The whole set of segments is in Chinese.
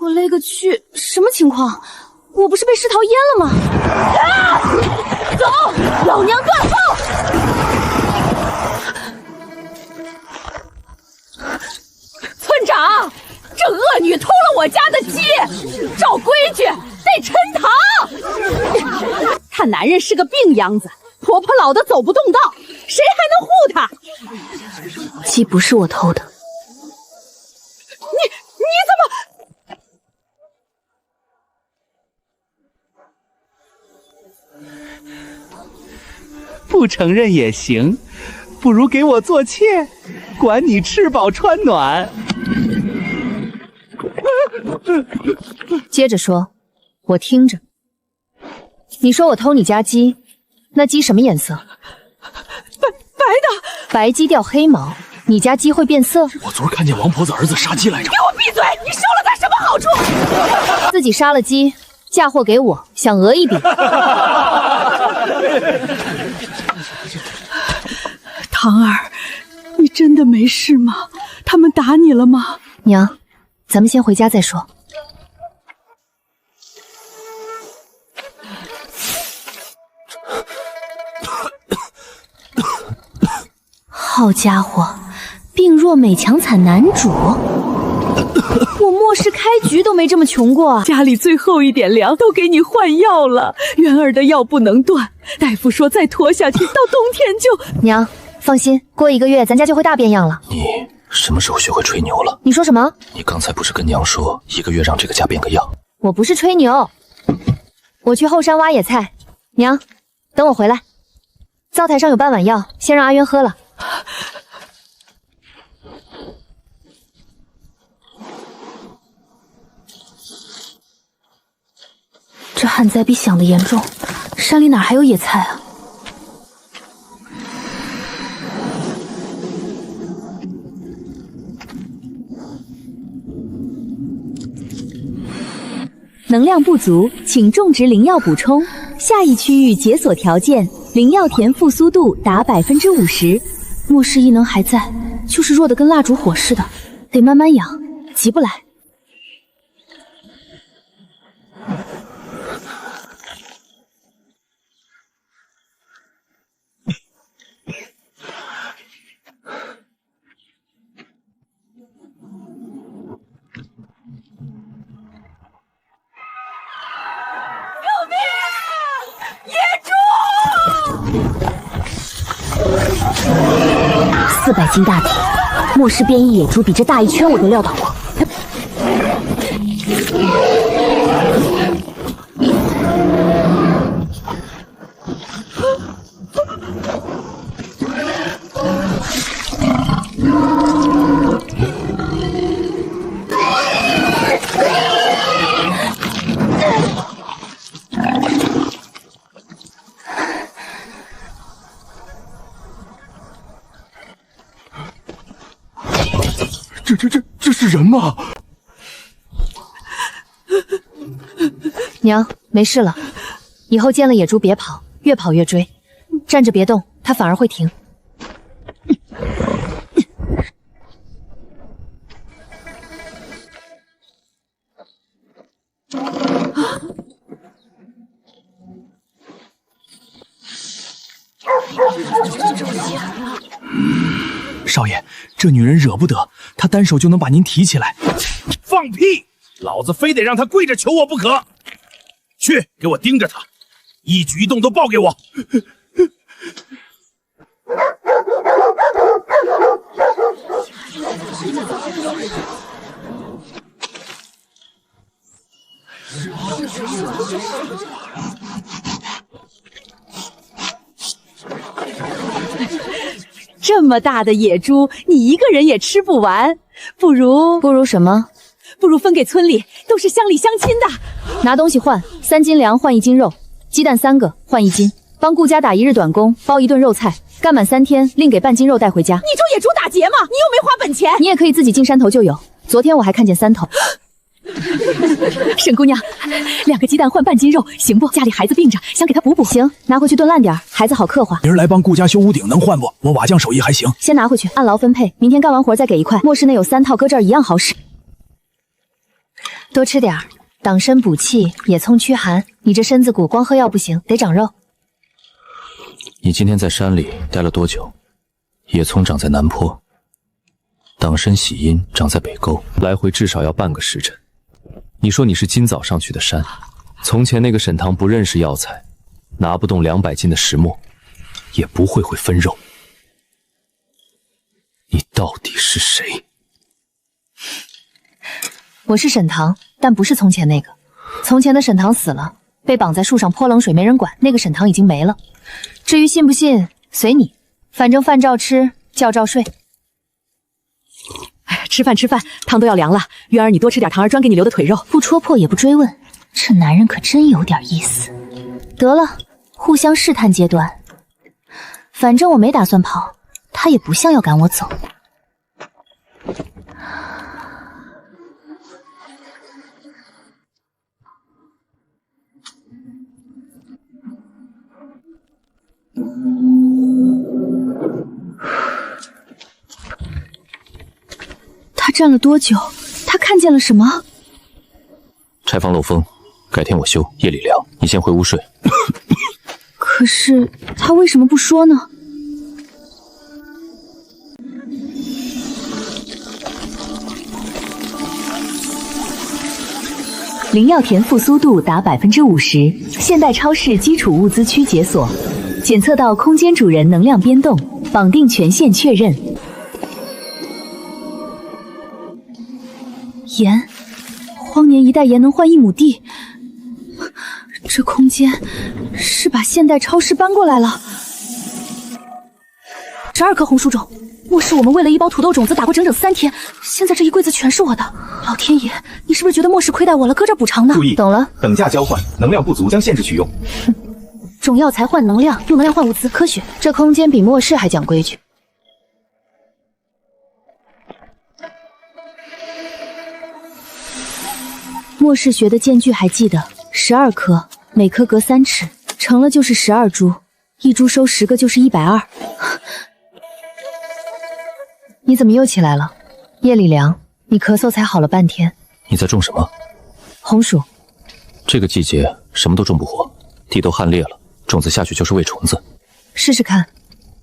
我勒个去，什么情况？我不是被尸桃淹了吗？啊！走，老娘断后！村长，这恶女偷了我家的鸡，照规矩得抻糖。她男人是个病秧子，婆婆老的走不动道，谁还能护她？鸡不是我偷的。你怎么？不承认也行，不如给我做妾，管你吃饱穿暖。接着说，我听着。你说我偷你家鸡，那鸡什么颜色？白的。白鸡掉黑毛，你家鸡会变色？我昨儿看见王婆子儿子杀鸡来着。给我闭嘴！你收了他什么好处？自己杀了鸡，嫁祸给我，想讹一笔。堂儿，你真的没事吗？他们打你了吗？娘，咱们先回家再说。好家伙，病弱美强惨男主。我末世开局都没这么穷过，家里最后一点粮都给你换药了，元儿的药不能断，大夫说再拖下去到冬天就……娘，放心，过1个月咱家就会大变样了。你什么时候学会吹牛了？你说什么？你刚才不是跟娘说1个月让这个家变个样？我不是吹牛，我去后山挖野菜。娘，等我回来。灶台上有半碗药，先让阿渊喝了。这旱灾比想的严重，山里哪还有野菜啊？能量不足，请种植灵药补充。下一区域解锁条件：灵药田复苏度达50%。末世异能还在，就是弱的跟蜡烛火似的，得慢慢养，急不来。400斤大体，末世变异野猪比这大1圈，我都料到过。这是人吗？娘，没事了。以后见了野猪别跑，越跑越追，站着别动，它反而会停。少爷，这女人惹不得，她单手就能把您提起来。放屁！老子非得让她跪着求我不可。去，给我盯着她，一举一动都报给我。这么大的野猪，你一个人也吃不完，不如什么？不如分给村里，都是乡里乡亲的。拿东西换，3斤粮换1斤肉，鸡蛋3个换1斤，帮顾家打1日短工，包1顿肉菜，干满3天另给半斤肉带回家。你助野猪打劫吗？你又没花本钱。你也可以自己进山头就有，昨天我还看见3头。沈姑娘，2个鸡蛋换半斤肉，行不？家里孩子病着，想给他补补。行，拿回去炖烂点，孩子好刻画。明儿来帮顾家修屋顶能换不？我瓦匠手艺还行。先拿回去，按劳分配，明天干完活再给1块。卧室内有3套，搁这儿一样好使。多吃点儿，挡参补气，野葱驱寒。你这身子骨光喝药不行，得长肉。你今天在山里待了多久？野葱长在南坡，党参喜阴长在北沟，来回至少要半个时辰。你说你是今早上去的山，从前那个沈棠不认识药材，拿不动200斤的石磨，也不会分肉。你到底是谁？我是沈棠，但不是从前那个。从前的沈棠死了，被绑在树上泼冷水，没人管。那个沈棠已经没了。至于信不信，随你，反正饭照吃，觉照睡。哎，吃饭，汤都要凉了。渊儿，你多吃点唐儿专给你留的腿肉。不戳破也不追问，这男人可真有点意思。得了，互相试探阶段。反正我没打算跑，他也不像要赶我走。他站了多久？他看见了什么？拆房漏风，改天我修，夜里凉。你先回屋睡。可是他为什么不说呢？灵药田复苏度达50%，现代超市基础物资区解锁，检测到空间主人能量变动，绑定权限确认。盐，荒年一代盐能换1亩地，这空间是把现代超市搬过来了。12颗红薯种，卧室我们为了1包土豆种子打过整整3天，现在这一柜子全是我的。老天爷，你是不是觉得末世亏待我了，搁这补偿呢？注意，懂了，等价交换，能量不足将限制取用。种药材换能量，用能量换物资，科学。这空间比末世还讲规矩。末世学的间距还记得，12颗，每颗隔3尺，成了就是12株，1株收10个就是120。你怎么又起来了？夜里凉，你咳嗽才好了半天。你在种什么？红薯。这个季节什么都种不活，地都旱裂了，种子下去就是喂虫子。试试看，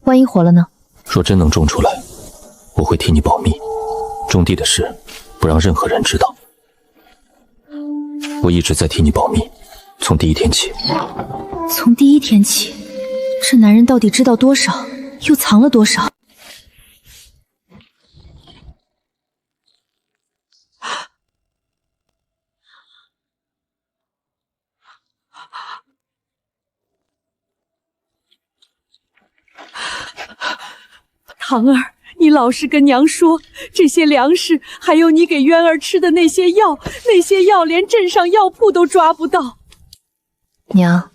万一活了呢？若真能种出来，我会替你保密，种地的事不让任何人知道。我一直在替你保密，从第1天起。从第1天起，这男人到底知道多少，又藏了多少？堂儿，你老实跟娘说，这些粮食，还有你给渊儿吃的那些药连镇上药铺都抓不到。娘，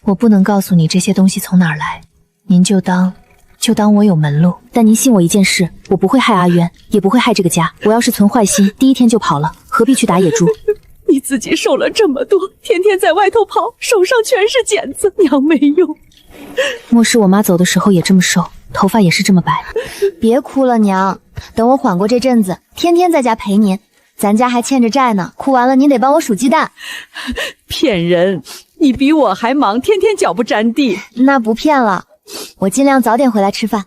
我不能告诉你这些东西从哪儿来，您就当我有门路。但您信我一件事，我不会害阿渊，也不会害这个家。我要是存坏心，第1天就跑了，何必去打野猪？你自己受了这么多，天天在外头跑，手上全是茧子，娘没用。末世我妈走的时候也这么瘦，头发也是这么白。别哭了，娘，等我缓过这阵子，天天在家陪您。咱家还欠着债呢，哭完了您得帮我数鸡蛋。骗人，你比我还忙，天天脚不沾地。那不骗了，我尽量早点回来吃饭。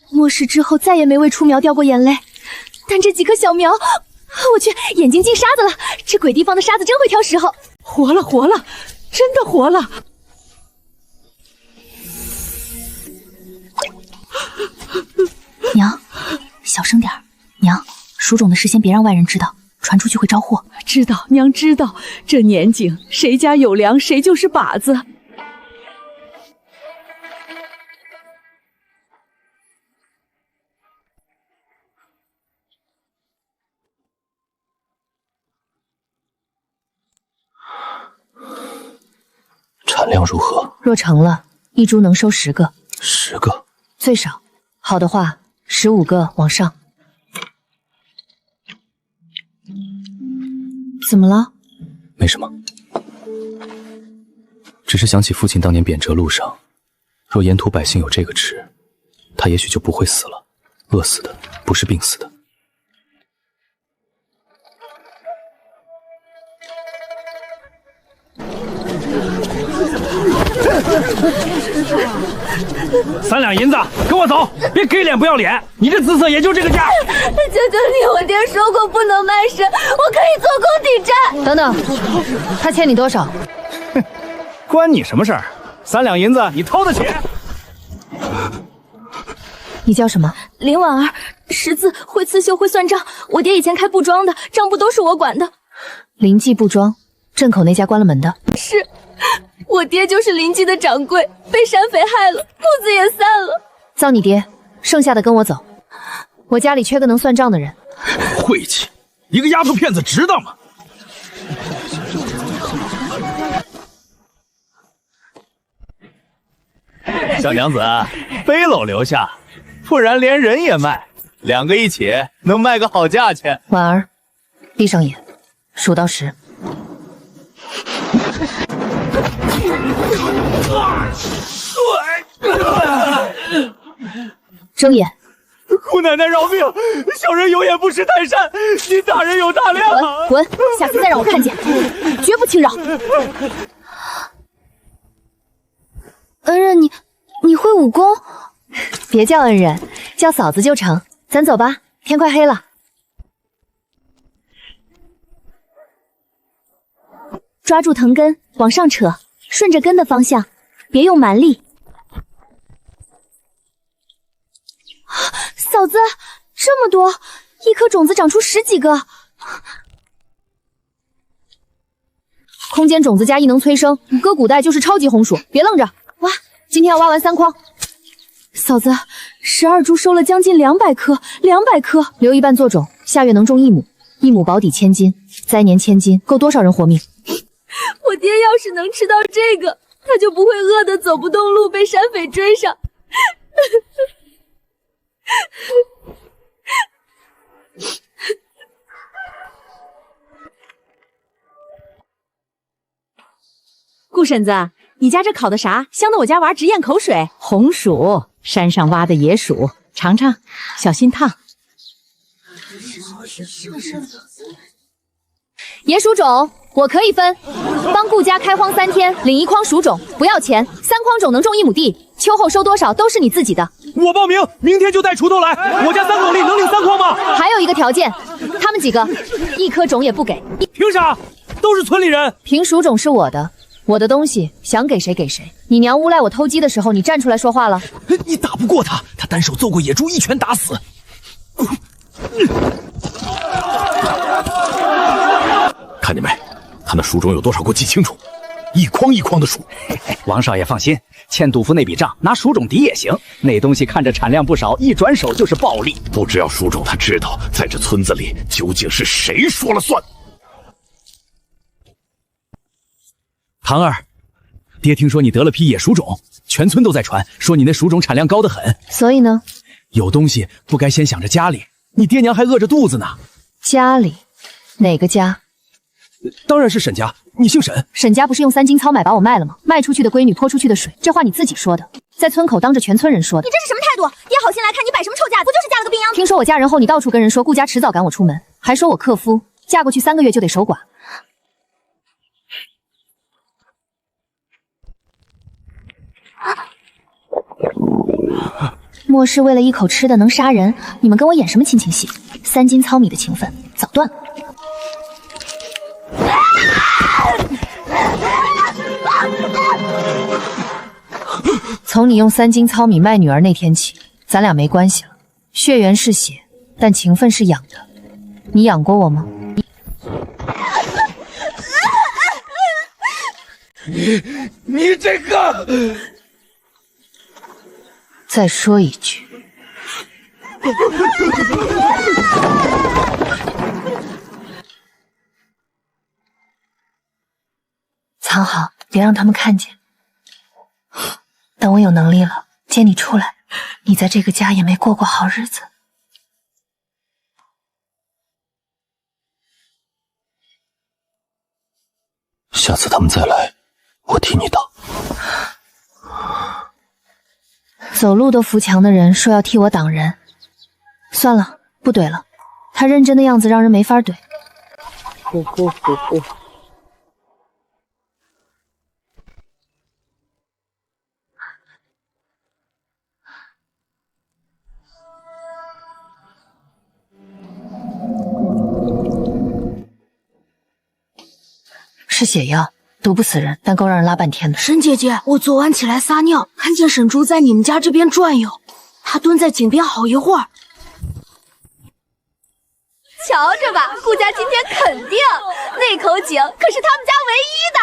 末世之后再也没为出苗掉过眼泪，但这几棵小苗，我去，眼睛进沙子了！这鬼地方的沙子真会挑时候。活了，真的活了！娘，小声点儿。娘，鼠种的事先别让外人知道，传出去会招祸。知道，娘知道。这年景，谁家有粮，谁就是靶子。产量如何？若成了，一株能收10个10个，最少，好的话15个往上。怎么了？没什么，只是想起父亲当年贬谪路上，若沿途百姓有这个吃，他也许就不会死了，饿死的不是病死的。3两银子，跟我走，别给脸不要脸！你这姿色也就这个价。求求你，我爹说过不能卖身，我可以做工抵债。等等，他欠你多少？关你什么事儿？3两银子，你掏得起？你叫什么？林婉儿，识字，会刺绣，会算账。我爹以前开布庄的，账簿都是我管的。林记布庄，镇口那家关了门的。是，我爹就是林记的掌柜，被山匪害了，铺子也散了。葬你爹，剩下的跟我走。我家里缺个能算账的人。晦气，一个丫头片子值当吗？小娘子，背篓留下，不然连人也卖，2个一起能卖个好价钱。婉儿，闭上眼，数到10。睁眼。姑奶奶饶命，小人有眼不识泰山，您大人有大量。滚！下次再让我看见，绝不轻饶。恩人，你会武功？别叫恩人，叫嫂子就成。咱走吧，天快黑了。抓住藤根，往上扯，顺着根的方向，别用蛮力。嫂子，这么多，一颗种子长出10几个。空间种子加异能催生，搁古代就是超级红薯。别愣着，挖！今天要挖完3筐。嫂子，12株收了将近200颗，200颗，留一半做种，下月能种1亩，1亩保底1000斤，灾年1000斤，够多少人活命？我爹要是能吃到这个，他就不会饿得走不动路，被山匪追上。顾婶子，你家这烤的啥？香得我家娃直咽口水。红薯，山上挖的野薯，尝尝，小心烫。野薯种我可以分，帮顾家开荒3天，领1筐薯种，不要钱，3筐种能种1亩地，秋后收多少都是你自己的。我报名，明天就带锄头来。我家3口地能领3筐吗？还有一个条件，他们几个1颗种也不给。凭啥？都是村里人。凭薯种是我的，我的东西想给谁给谁。你娘诬赖我偷鸡的时候，你站出来说话了。你打不过他，他单手揍过野猪，一拳打死。看见没？他那薯种有多少？给我记清楚，一筐一筐的数。王少爷放心，欠杜甫那笔账拿薯种抵也行。那东西看着产量不少，一转手就是暴利。不只要薯种，他知道在这村子里究竟是谁说了算。唐儿，爹听说你得了批野薯种，全村都在传，说你那薯种产量高得很。所以呢？有东西不该先想着家里，你爹娘还饿着肚子呢。家里？哪个家？当然是沈家，你姓沈。沈家不是用3斤糙买把我卖了吗？卖出去的闺女泼出去的水，这话你自己说的，在村口当着全村人说的。你这是什么态度？爹好心来看你摆什么臭架子？不就是嫁了个病秧子？听说我嫁人后，你到处跟人说顾家迟早赶我出门，还说我克夫，嫁过去3个月就得守寡。莫是为了一口吃的能杀人？你们跟我演什么亲情戏？3斤糙米的情分早断了。从你用3斤糙米卖女儿那天起，咱俩没关系了。血缘是血，但情分是养的。你养过我吗？你这个！再说一句。藏好，别让他们看见。等我有能力了，接你出来，你在这个家也没过过好日子。下次他们再来，我替你挡。走路都扶墙的人说要替我挡人，算了，不怼了。他认真的样子让人没法怼。是血药，毒不死人，但够让人拉半天的。沈姐姐，我昨晚起来撒尿，看见沈珠在你们家这边转悠，她蹲在井边好一会儿。瞧着吧，顾家今天肯定那口井可是他们家唯一的。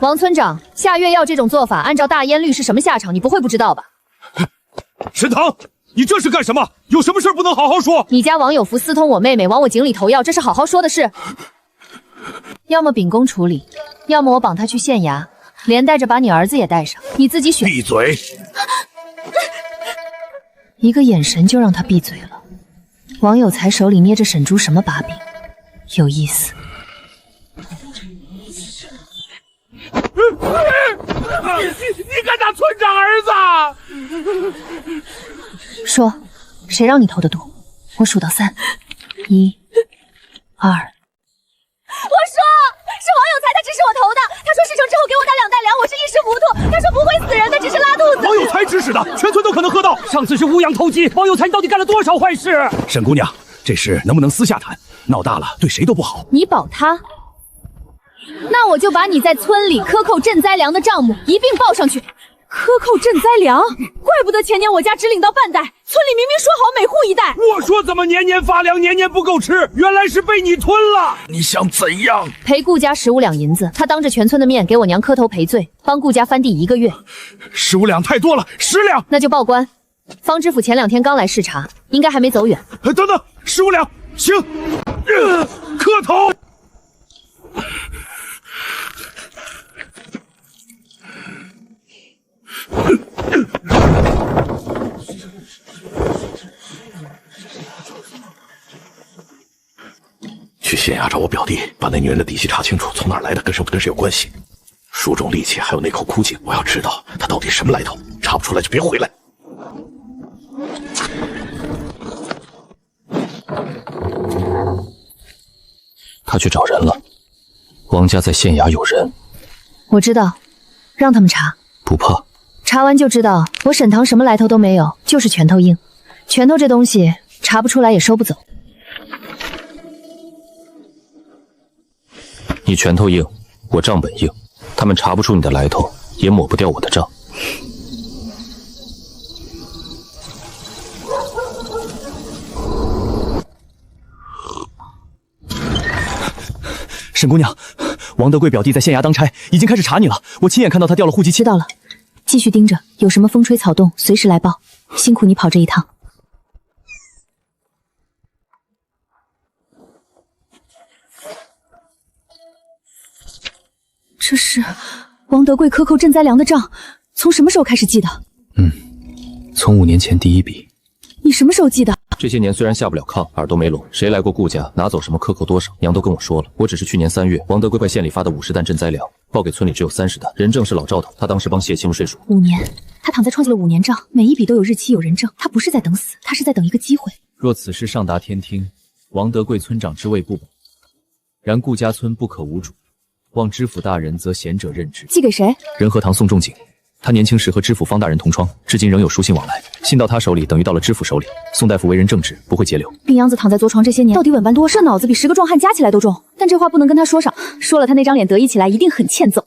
王村长，下月药这种做法，按照大烟律是什么下场？你不会不知道吧？沈腾，你这是干什么？有什么事不能好好说？你家王有福私通我妹妹，往我井里投药，这是好好说的事。要么秉公处理，要么我绑他去县衙，连带着把你儿子也带上，你自己选。闭嘴！一个眼神就让他闭嘴了。王有才手里捏着沈珠什么把柄？有意思。你敢打村长儿子？说，谁让你投的毒？我数到3，1、2。我说是王有才，他指使我投的。他说事成之后给我打2袋粮，我是一时糊涂。他说不会死人的，只是拉肚子。王有才指使的，全村都可能喝到。上次是乌阳投机，王有才你到底干了多少坏事？沈姑娘，这事能不能私下谈？闹大了对谁都不好。你保他？那我就把你在村里克扣赈灾粮的账目一并报上去。克扣赈灾粮，怪不得前年我家只领到半袋，村里明明说好每户1袋。我说怎么年年发粮，年年不够吃，原来是被你吞了。你想怎样？赔顾家15两银子，他当着全村的面给我娘磕头赔罪，帮顾家翻地1个月。15两太多了，10两。那就报官。方知府前2天刚来视察，应该还没走远。等等，15两，行，磕头。去县衙找我表弟，把那女人的底细查清楚，从哪儿来的，跟谁有关系。书中利器还有那口枯井，我要知道他到底什么来头，查不出来就别回来。他去找人了，王家在县衙有人。我知道，让他们查。不怕。查完就知道，我沈棠什么来头都没有，就是拳头硬。拳头这东西查不出来也收不走。你拳头硬，我账本硬，他们查不出你的来头，也抹不掉我的账。沈姑娘，王德贵表弟在县衙当差，已经开始查你了。我亲眼看到他掉了户籍知道了，继续盯着，有什么风吹草动，随时来报。辛苦你跑这一趟。这是王德贵克扣赈灾粮的账，从什么时候开始记的？从5年前第一笔。你什么时候记的？这些年虽然下不了炕，耳朵没聋，谁来过顾家，拿走什么克扣多少，娘都跟我说了。我只是去年3月，王德贵快县里发的50担赈灾粮，报给村里只有30担。人证是老赵头，他当时帮谢清税属。5年，他躺在创记了5年账，每一笔都有日期有人证。他不是在等死，他是在等一个机会。若此事上达天听，王德贵村长之位不保，然顾家村不可无主，望知府大人则贤者任之。寄给谁？仁和堂宋仲景。他年轻时和知府方大人同窗，至今仍有书信往来。信到他手里，等于到了知府手里。宋大夫为人正直，不会截留。病秧子躺在坐床这些年，到底稳班多？这脑子比10个壮汉加起来都重。但这话不能跟他说上，说了他那张脸得意起来，一定很欠揍。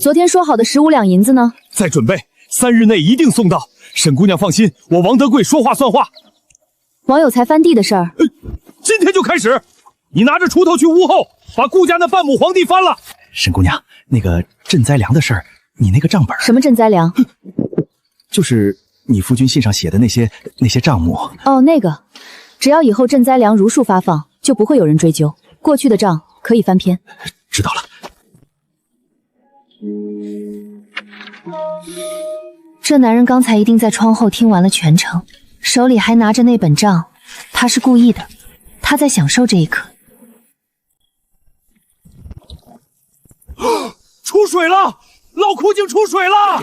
昨天说好的15两银子呢？再准备，3日内一定送到。沈姑娘放心，我王德贵说话算话。王有才翻地的事儿，今天就开始。你拿着锄头去屋后，把顾家那半亩黄地翻了。沈姑娘，那个赈灾粮的事儿，你那个账本。什么赈灾粮？就是你夫君信上写的那些账目。哦，那个，只要以后赈灾粮如数发放，就不会有人追究过去的账，可以翻篇。知道了。这男人刚才一定在窗后听完了全程，手里还拿着那本账，他是故意的，他在享受这一刻。出水了！老枯井出水了！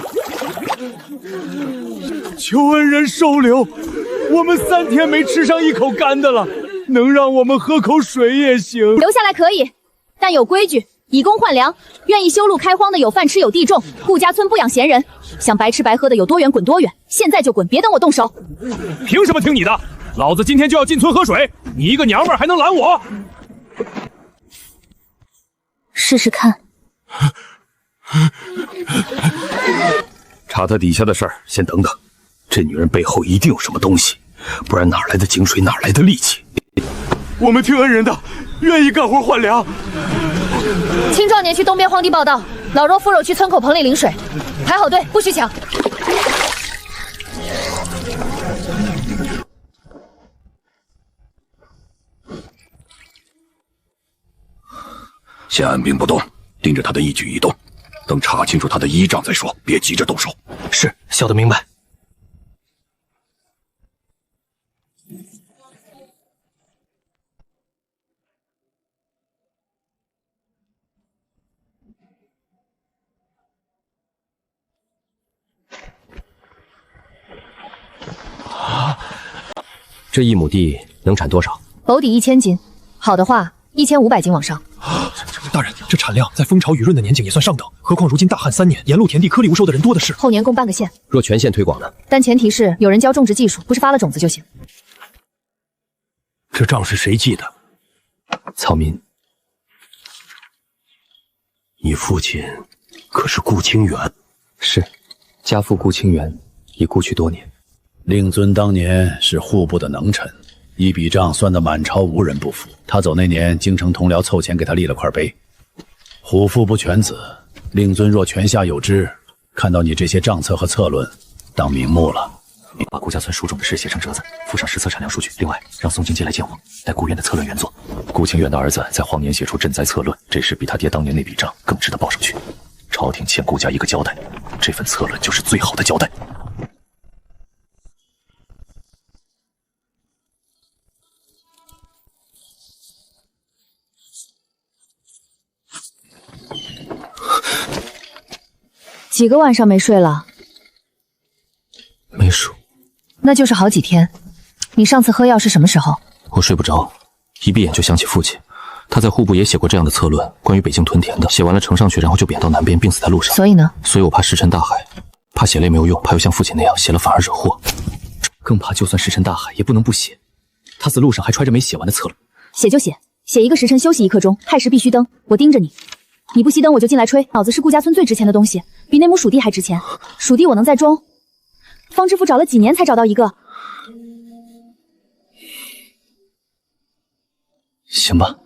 求恩人收留，我们3天没吃上一口干的了，能让我们喝口水也行。留下来可以，但有规矩，以工换粮。愿意修路开荒的有饭吃有地种，顾家村不养闲人。想白吃白喝的有多远滚多远，现在就滚，别等我动手。凭什么听你的？老子今天就要进村喝水，你一个娘们儿还能拦我？试试看。查他底下的事儿，先等等。这女人背后一定有什么东西，不然哪来的井水，哪来的力气？我们听恩人的，愿意干活换粮。青壮年去东边荒地报道，老弱妇孺去村口棚里领水，排好队，不许抢。先按兵不动，盯着他的一举一动，等查清楚他的依仗再说，别急着动手。是，小的明白。这1亩地能产多少？保底1000斤，好的话1500斤往上。大人，这产量在风潮雨润的年景也算上等，何况如今大旱3年，沿路田地颗粒无收的人多的是。后年供半个县。若全县推广呢？但前提是有人教种植技术，不是发了种子就行。这账是谁记的？草民。你父亲可是顾清源？是，家父顾清源已故去多年。令尊当年是户部的能臣，一笔账算得满朝无人不服。他走那年，京城同僚凑钱给他立了块碑。虎父不犬子，令尊若泉下有知，看到你这些账册和策论，当瞑目了。你把顾家村书种的事写成折子，附上实测产量数据。另外，让宋金街来见我，带顾院的策论原作。顾清源的儿子在荒年写出赈灾策论，这事比他爹当年那笔账更值得报上去。朝廷欠顾家一个交代，这份策论就是最好的交代。几个晚上没睡了？没数，那就是好几天。你上次喝药是什么时候？我睡不着，一闭眼就想起父亲。他在户部也写过这样的策论，关于北京屯田的，写完了呈上去，然后就贬到南边，病死在路上。所以呢？所以我怕石沉大海，怕写了也没有用，怕又像父亲那样写了反而惹祸，更怕就算石沉大海也不能不写。他死路上还揣着没写完的策论。写就写，写一个时辰休息1刻钟，亥时必须登。我盯着你，你不熄灯我就进来吹。脑子是顾家村最值钱的东西，比那亩黍地还值钱。黍地我能再种。方知府找了几年才找到一个。行吧。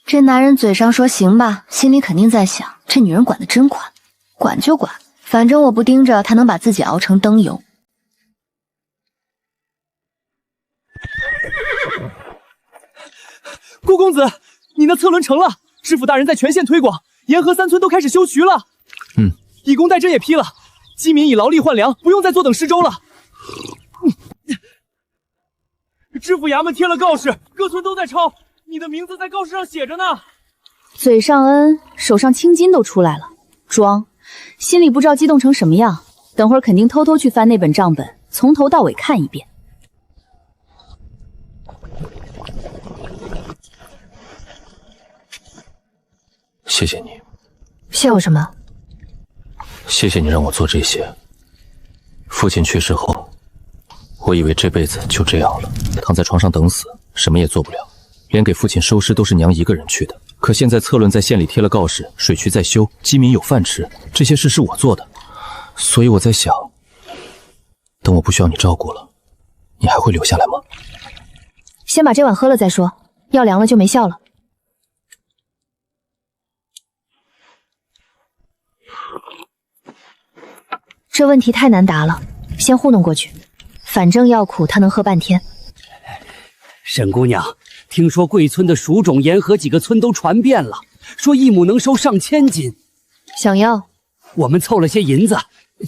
这男人嘴上说行吧，心里肯定在想，这女人管得真宽，管就管，反正我不盯着，她能把自己熬成灯油。顾公子，你那策论成了，知府大人在全县推广，沿河3村都开始修渠了。以工代赈也批了，饥民以劳力换粮，不用再坐等施粥了。知府衙门贴了告示，各村都在抄，你的名字在告示上写着呢。嘴上恩，手上青筋都出来了，装，心里不知道激动成什么样。等会儿肯定偷偷去翻那本账本，从头到尾看一遍。谢谢你。谢我什么？谢谢你让我做这些。父亲去世后，我以为这辈子就这样了，躺在床上等死，什么也做不了，连给父亲收尸都是娘一个人去的。可现在策论在县里贴了告示，水渠在修，饥民有饭吃，这些事是我做的，所以我在想，等我不需要你照顾了，你还会留下来吗？先把这碗喝了再说，药凉了就没效了。这问题太难答了，先糊弄过去。反正药苦，他能喝半天。沈姑娘，听说贵村的鼠种沿河几个村都传遍了，说一亩能收上千斤。想要？我们凑了些银子，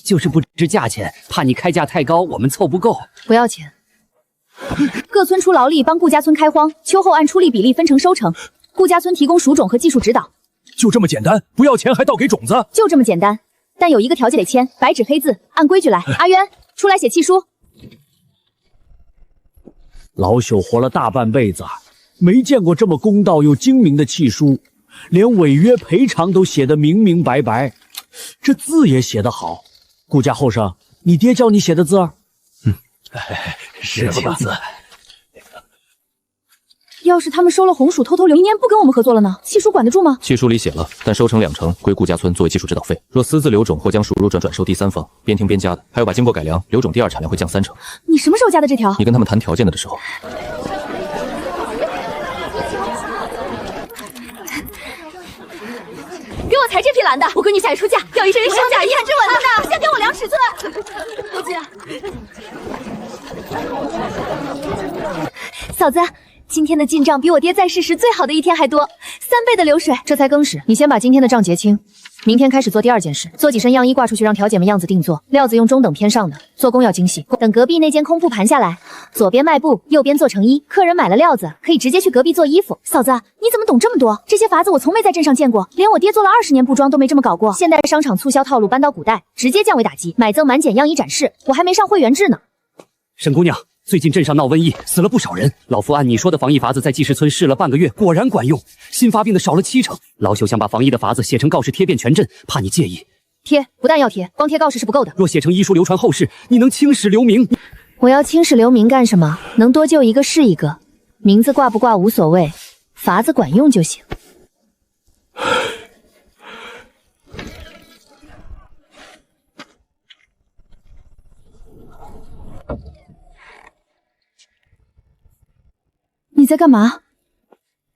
就是不知价钱，怕你开价太高，我们凑不够。不要钱。各村出劳力帮顾家村开荒，秋后按出力比例分成收成。顾家村提供鼠种和技术指导。就这么简单？不要钱还倒给种子？就这么简单，但有一个条件得签，白纸黑字，按规矩来。阿渊，出来写契书。老朽活了大半辈子，没见过这么公道又精明的契书，连违约赔偿都写得明明白白，这字也写得好。顾家后生，你爹教你写的字儿？是签字。要是他们收了红薯偷偷留，明年不跟我们合作了呢？契书管得住吗？契书里写了，但收成20%归顾家村作为技术指导费。若私自留种或将鼠肉转收第三方，边听边加的。还有把经过改良留种第二产量会降30%。你什么时候加的这条？你跟他们谈条件的时候。给我裁这匹蓝的，我闺女下一出嫁，要一身身价，一看之吻的呢，先给我量尺寸。不急。嫂子，今天的进账比我爹在世时最好的一天还多，3倍的流水。这才更始，你先把今天的账结清，明天开始做第二件事，做几身样衣挂出去，让调姐们样子定做，料子用中等偏上的，做工要精细。等隔壁那间空铺盘下来，左边卖布，右边做成衣，客人买了料子，可以直接去隔壁做衣服。嫂子，你怎么懂这么多？这些法子我从没在镇上见过，连我爹做了20年布庄都没这么搞过。现代商场促销套路搬到古代，直接降维打击，买赠满减样衣展示，我还没上会员制呢。沈姑娘，最近镇上闹瘟疫，死了不少人。老夫按你说的防疫法子在纪石村试了半个月，果然管用，新发病的少了70%。老朽想把防疫的法子写成告示贴遍全镇，怕你介意。贴不但要贴，光贴告示是不够的。若写成医书流传后世，你能青史留名。我要青史留名干什么？能多救一个是一个，名字挂不挂无所谓，法子管用就行。你在干嘛？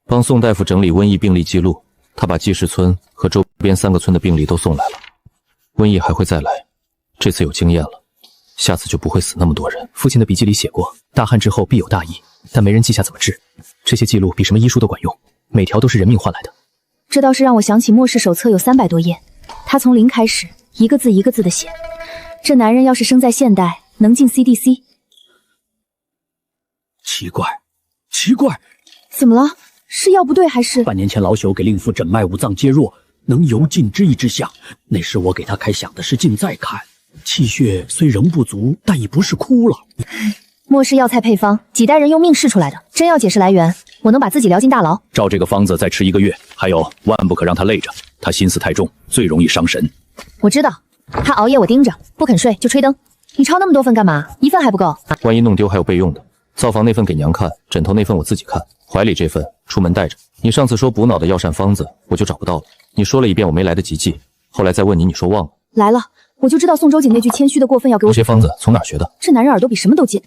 帮宋大夫整理瘟疫病例记录，他把纪石村和周边3个村的病例都送来了。瘟疫还会再来，这次有经验了，下次就不会死那么多人。父亲的笔记里写过，大旱之后必有大疫，但没人记下怎么治。这些记录比什么医书都管用，每条都是人命换来的。这倒是让我想起末世手册有300多页，他从零开始，一个字一个字的写。这男人要是生在现代，能进 CDC。奇怪，怎么了？是药不对还是？半年前老朽给令夫诊脉，五脏皆弱，能由尽之意之象。那时我给他开想的是近在看，气血虽仍不足，但已不是枯了。末世药材配方，几代人用命试出来的，真要解释来源，我能把自己聊进大牢。照这个方子再吃1个月，还有万不可让他累着，他心思太重，最容易伤神。我知道，他熬夜我盯着，不肯睡就吹灯。你抄那么多份干嘛？一份还不够？万一弄丢还有备用的。灶房那份给娘看，枕头那份我自己看，怀里这份出门带着。你上次说补脑的药膳方子，我就找不到了。你说了一遍，我没来得及记，后来再问你，你说忘了。来了，我就知道宋周瑾那句谦虚的过分要给我。这些方子从哪儿学的？这男人耳朵比什么都尖。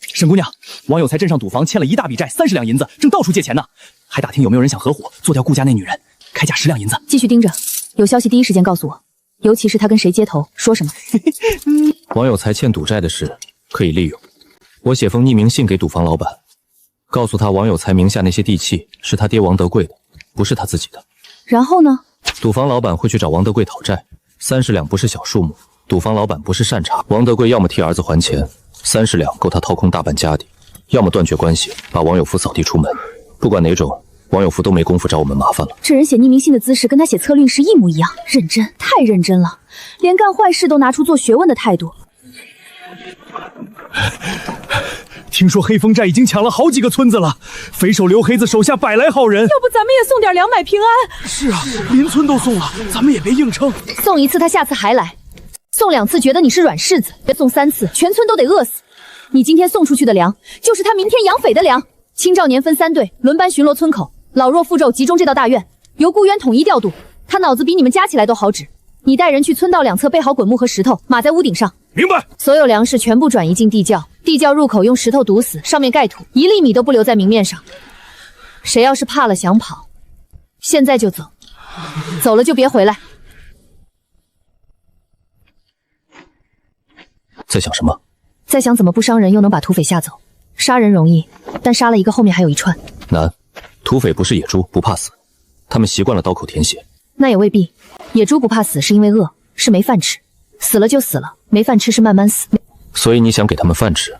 沈姑娘，王有才镇上赌房欠了1大笔债，30两银子，正到处借钱呢，还打听有没有人想合伙做掉顾家那女人，开价10两银子。继续盯着，有消息第一时间告诉我。尤其是他跟谁接头，说什么。王有才欠赌债的事可以利用，我写封匿名信给赌房老板，告诉他王有才名下那些地契是他爹王德贵的，不是他自己的。然后呢？赌房老板会去找王德贵讨债，30两不是小数目。赌房老板不是善茬，王德贵要么替儿子还钱，30两够他掏空大半家底，要么断绝关系，把王有福扫地出门。不管哪种，王有福都没工夫找我们麻烦了。这人写匿名信的姿势跟他写策略是一模一样，认真，太认真了，连干坏事都拿出做学问的态度。听说黑风寨已经抢了好几个村子了，匪首刘黑子手下100来号人。要不咱们也送点粮买平安？是啊，邻村都送了，咱们也别硬撑。送1次他下次还来，送2次觉得你是软柿子，别送3次，全村都得饿死。你今天送出去的粮，就是他明天养匪的粮。青少年分3队，轮班巡逻村口。老弱妇妯集中这道大院，由顾渊统一调度。他脑子比你们加起来都好使。你带人去村道两侧备好滚木和石头，码在屋顶上。明白。所有粮食全部转移进地窖，地窖入口用石头堵死，上面盖土，1粒米都不留在明面上。谁要是怕了想跑，现在就走，走了就别回来。在想什么？在想怎么不伤人又能把土匪吓走。杀人容易，但杀了一个后面还有一串。难。土匪不是野猪，不怕死，他们习惯了刀口舔血。那也未必，野猪不怕死是因为饿，是没饭吃，死了就死了，没饭吃是慢慢死。所以你想给他们饭吃？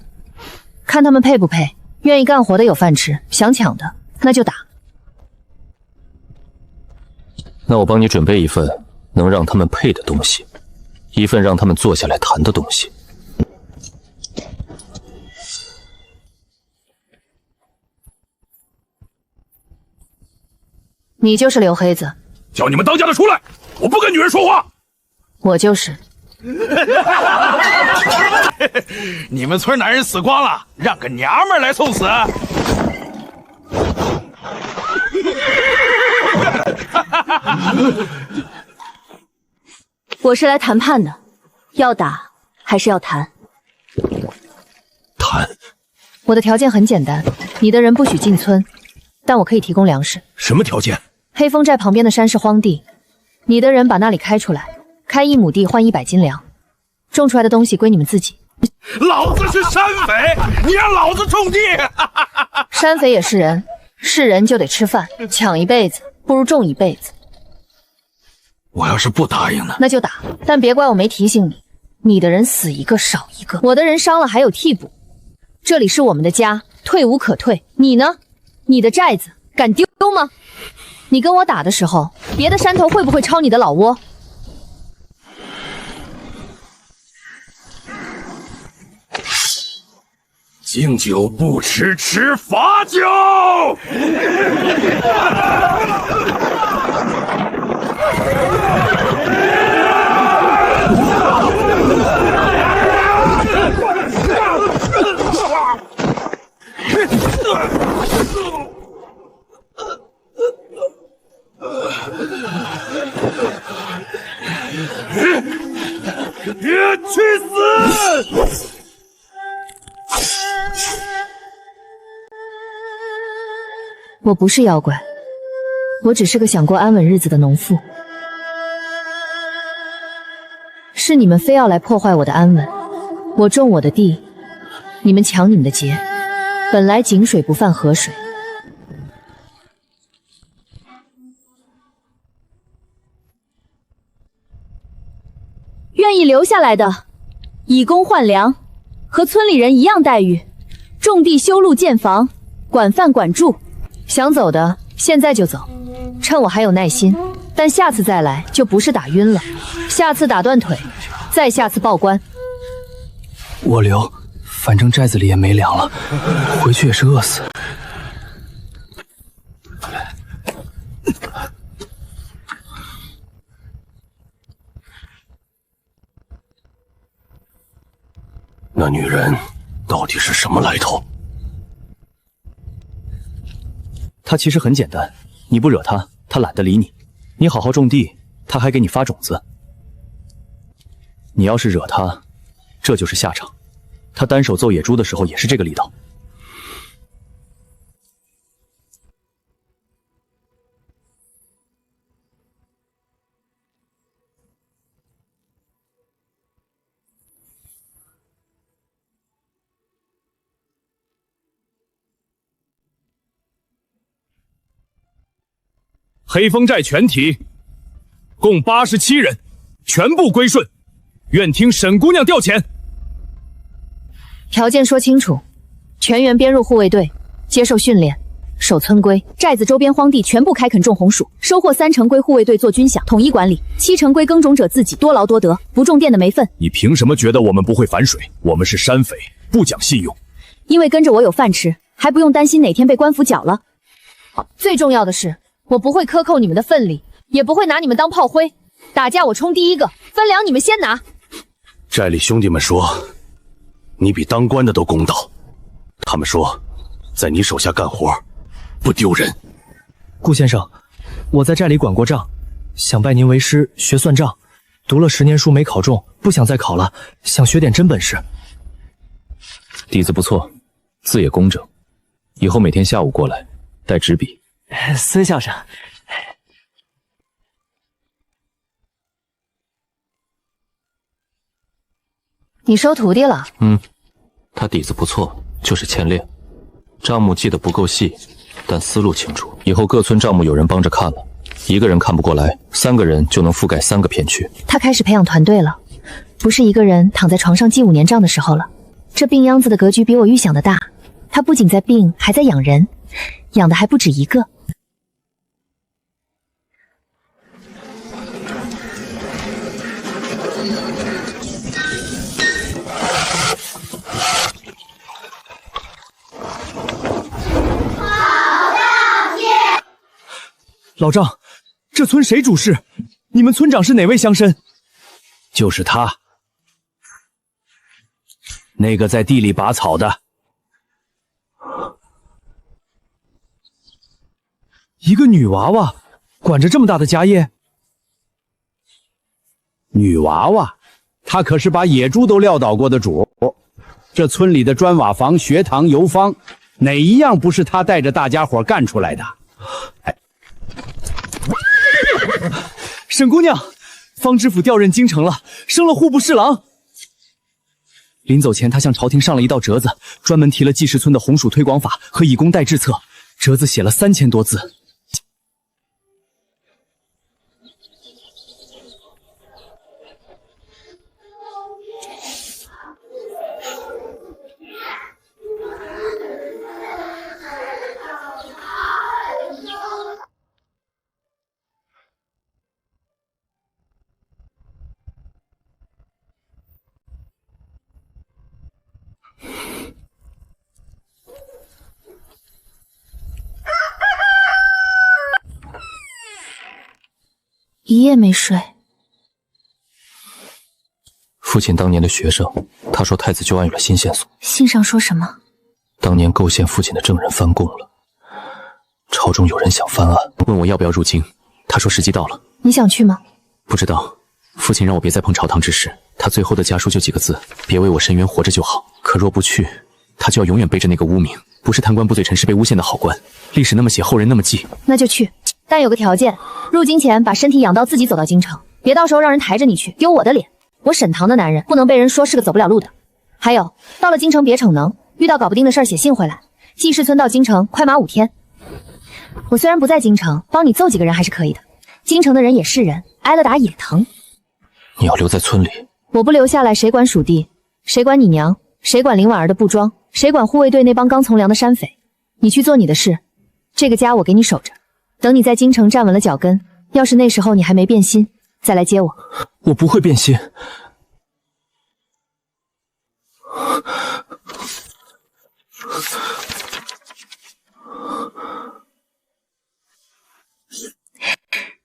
看他们配不配，愿意干活的有饭吃，想抢的那就打。那我帮你准备一份能让他们配的东西，一份让他们坐下来谈的东西。你就是刘黑子，叫你们当家的出来！我不跟女人说话。我就是。你们村男人死光了，让个娘们儿来送死？我是来谈判的，要打还是要谈？谈。我的条件很简单，你的人不许进村，但我可以提供粮食。什么条件？黑风寨旁边的山是荒地，你的人把那里开出来，开1亩地换100斤粮，种出来的东西归你们自己。老子是山匪，你让老子种地？山匪也是人，是人就得吃饭，抢一辈子不如种一辈子。我要是不答应呢？那就打，但别怪我没提醒你，你的人死一个少一个，我的人伤了还有替补。这里是我们的家，退无可退。你呢？你的寨子敢丢吗？你跟我打的时候，别的山头会不会抄你的老窝？敬酒不吃吃罚酒。去死！我不是妖怪，我只是个想过安稳日子的农妇。是你们非要来破坏我的安稳。我种我的地，你们抢你们的节。本来井水不犯河水。愿意留下来的，以工换粮，和村里人一样待遇，种地修路建房，管饭管住。想走的现在就走，趁我还有耐心，但下次再来就不是打晕了，下次打断腿，再下次报官。我留，反正寨子里也没粮了，回去也是饿死。那女人到底是什么来头？她其实很简单，你不惹她，她懒得理你；你好好种地，她还给你发种子。你要是惹她，这就是下场。她单手揍野猪的时候也是这个力道。黑风寨全体共87人，全部归顺，愿听沈姑娘调遣。条件说清楚，全员编入护卫队，接受训练，守村规。寨子周边荒地全部开垦种红薯，收获3成归护卫队做军饷，统一管理；7成归耕种者自己，多劳多得，不种电的没份。你凭什么觉得我们不会反水？我们是山匪，不讲信用。因为跟着我有饭吃，还不用担心哪天被官府剿了。最重要的是，我不会克扣你们的份力，也不会拿你们当炮灰。打架我冲第一个，分粮你们先拿。寨里兄弟们说，你比当官的都公道。他们说，在你手下干活不丢人。顾先生，我在寨里管过账，想拜您为师学算账，读了10年书没考中，不想再考了，想学点真本事。底子不错，字也工整，以后每天下午过来，带纸笔。孙校长，你收徒弟了？他底子不错，就是欠练，账目记得不够细，但思路清楚。以后各村账目有人帮着看了，一个人看不过来，3个人就能覆盖3个片区。他开始培养团队了，不是一个人躺在床上记5年账的时候了。这病秧子的格局比我预想的大，他不仅在病，还在养人，养的还不止一个。老张，这村谁主事？你们村长是哪位乡绅？就是他，那个在地里拔草的。一个女娃娃，管着这么大的家业。女娃娃，她可是把野猪都撂倒过的主。这村里的砖瓦房、学堂、油坊，哪一样不是她带着大家伙干出来的？哎，沈姑娘，方知府调任京城了，升了户部侍郎。临走前，他向朝廷上了一道折子，专门提了纪氏村的红薯推广法和以工代制册，折子写了3000多字。一夜没睡。父亲当年的学生，他说太子旧案有了新线索。信上说什么？当年构陷父亲的证人翻供了，朝中有人想翻案，问我要不要入京。他说时机到了。你想去吗？不知道，父亲让我别再碰朝堂之事。他最后的家书就几个字：别为我申冤，活着就好。可若不去，他就要永远背着那个污名，不是贪官不嘴臣，是被诬陷的好官。历史那么写，后人那么记。那就去，但有个条件，入京前把身体养到自己走到京城，别到时候让人抬着你去，丢我的脸。我沈堂的男人不能被人说是个走不了路的。还有，到了京城别逞能，遇到搞不定的事儿写信回来。纪氏村到京城快马5天。我虽然不在京城，帮你揍几个人还是可以的。京城的人也是人，挨了打也疼。你要留在村里，我不留下来，谁管属地？谁管你娘？谁管林婉儿的布庄？谁管护卫队那帮刚从良的山匪？你去做你的事，这个家我给你守着。等你在京城站稳了脚跟，要是那时候你还没变心，再来接我。我不会变心。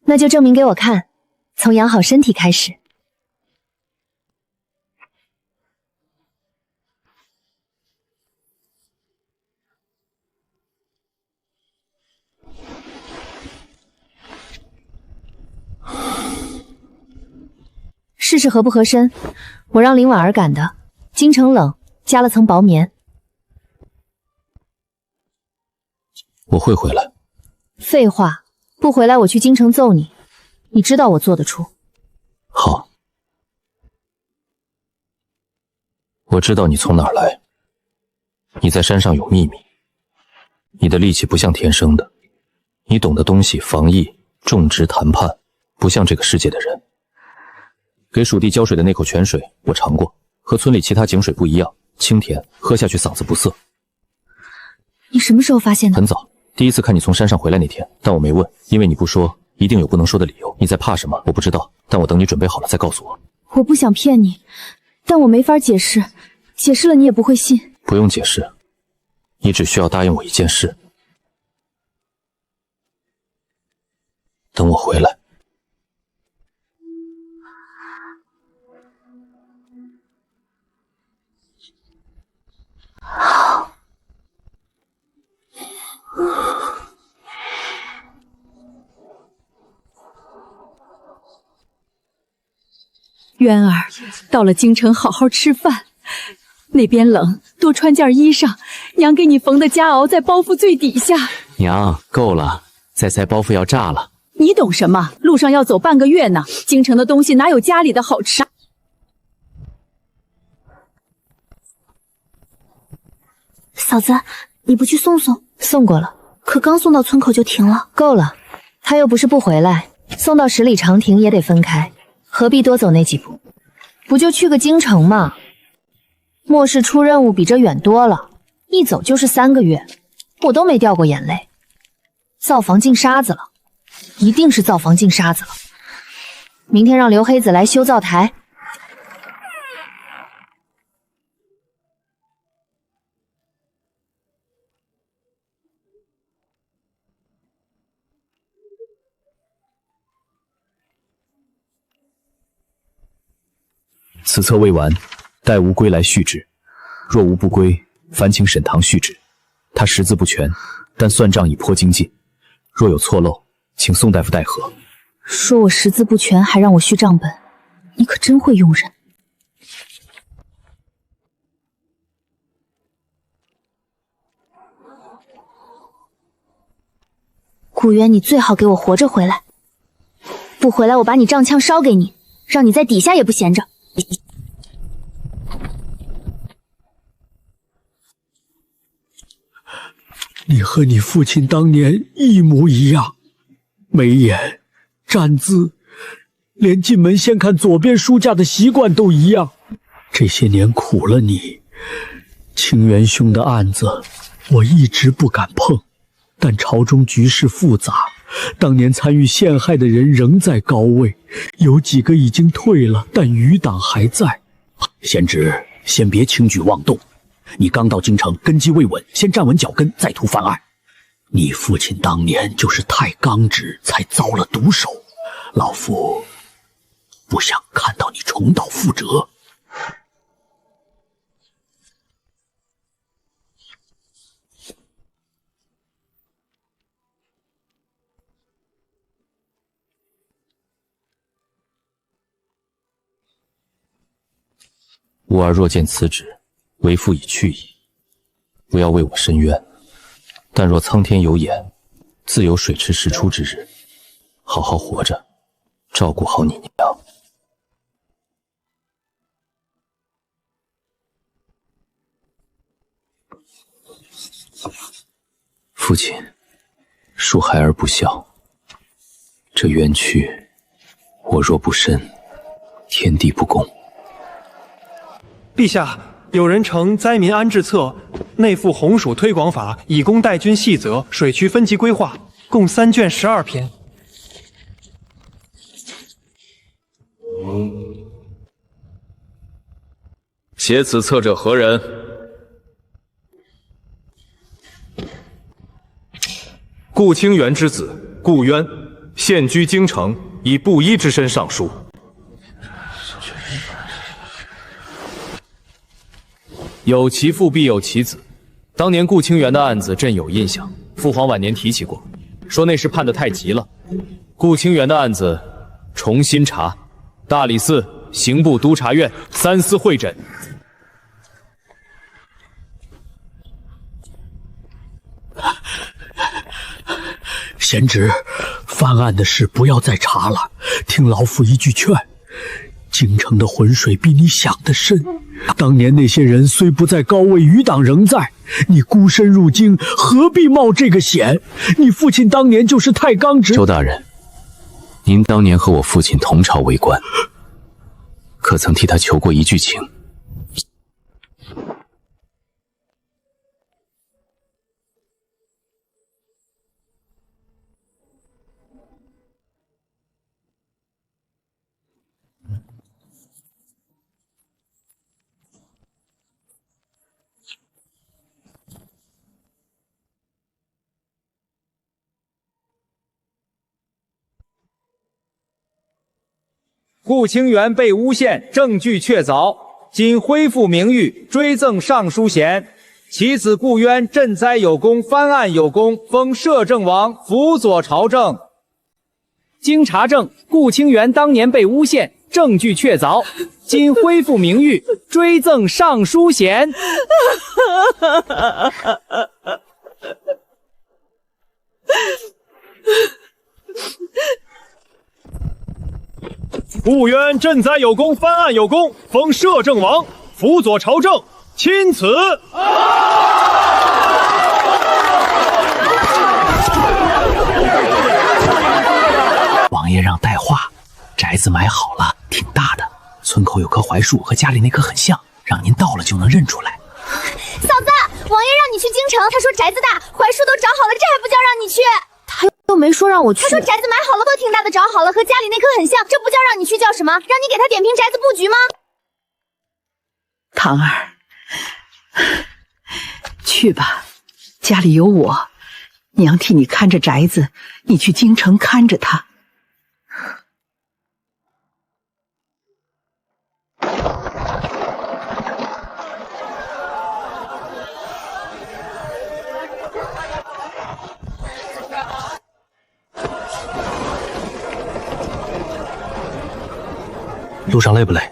那就证明给我看，从养好身体开始。试试合不合身，我让林婉儿赶的。京城冷，加了层薄棉。我会回来。废话，不回来我去京城揍你，你知道我做得出。好，我知道你从哪儿来。你在山上有秘密，你的力气不像天生的，你懂的东西防疫、种植、谈判，不像这个世界的人。给属地浇水的那口泉水我尝过，和村里其他井水不一样，清甜，喝下去嗓子不涩。你什么时候发现的？很早，第一次看你从山上回来那天，但我没问，因为你不说，一定有不能说的理由。你在怕什么？我不知道，但我等你准备好了再告诉我。我不想骗你，但我没法解释，解释了你也不会信。不用解释，你只需要答应我一件事，等我回来。渊儿，到了京城好好吃饭，那边冷，多穿件衣裳。娘给你缝的夹袄在包袱最底下。娘，够了，再塞包袱要炸了。你懂什么？路上要走半个月呢，京城的东西哪有家里的好吃？嫂子，你不去送送？送过了，可刚送到村口就停了。够了，他又不是不回来，送到十里长亭也得分开，何必多走那几步？不就去个京城吗？末世出任务比这远多了，一走就是3个月，我都没掉过眼泪。灶房进沙子了，一定是灶房进沙子了。明天让刘黑子来修灶台。此册未完，待吾归来续之。若无不归，烦请沈堂续之。他识字不全，但算账已颇精进。若有错漏，请宋大夫代核。说我识字不全，还让我续账本，你可真会用人。古渊，你最好给我活着回来，不回来我把你账枪烧给你，让你在底下也不闲着。你和你父亲当年一模一样，眉眼、站姿，连进门先看左边书架的习惯都一样。这些年苦了你，清源兄的案子我一直不敢碰，但朝中局势复杂，当年参与陷害的人仍在高位，有几个已经退了，但余党还在。贤侄，先别轻举妄动。你刚到京城，根基未稳，先站稳脚跟，再图翻案。你父亲当年就是太刚直，才遭了毒手。老夫不想看到你重蹈覆辙。吾儿若见此旨，为父已去矣，不要为我申冤。但若苍天有眼，自有水池石出之日。好好活着，照顾好你娘。父亲，恕孩儿不孝。这冤屈，我若不申，天地不公。陛下，有人呈灾民安置册，内附红薯推广法、以工代军细则、水渠分级规划，共3卷12篇。写此册者何人？顾清源之子顾渊，现居京城，以布衣之身上书。有其父必有其子。当年顾清源的案子，朕有印象。父皇晚年提起过，说那是判得太急了。顾清源的案子重新查，大理寺、刑部督察院3司会诊。贤侄，翻案的事不要再查了，听老夫一句劝。京城的浑水比你想的深，当年那些人虽不在高位，余党仍在。你孤身入京，何必冒这个险？你父亲当年就是太刚直。周大人，您当年和我父亲同朝为官，可曾替他求过一句情？顾清源被诬陷，证据确凿，今恢复名誉，追赠尚书衔。其子顾渊赈灾有功，翻案有功，封摄政王，辅佐朝政。经查证，顾清源当年被诬陷，证据确凿，今恢复名誉，追赠尚书衔。顾渊赈灾有功，翻案有功，封摄政王，辅佐朝政，钦此。王爷让带话，宅子买好了，挺大的，村口有棵槐树，和家里那棵很像，让您到了就能认出来。嫂子，王爷让你去京城，他说宅子大，槐树都长好了，这还不叫让你去？他又没说让我去。他说宅子买好了，都挺大的，长好了，和家里那棵很像，这不叫让你去，叫什么？让你给他点评宅子布局吗？堂儿，去吧，家里有我，娘替你看着宅子，你去京城看着他。路上累不累？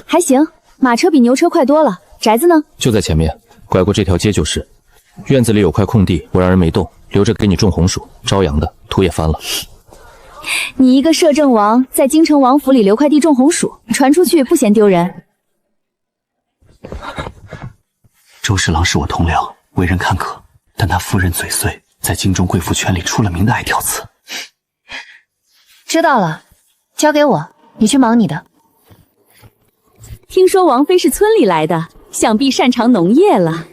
还行，马车比牛车快多了。宅子呢？就在前面，拐过这条街就是。院子里有块空地，我让人没动，留着给你种红薯。朝阳的，土也翻了。你一个摄政王，在京城王府里留块地种红薯，传出去不嫌丢人？周侍郎是我同僚，为人坎坷，但他夫人嘴碎，在京中贵妇圈里出了名的爱挑刺。知道了，交给我，你去忙你的。听说王妃是村里来的，想必擅长农业了。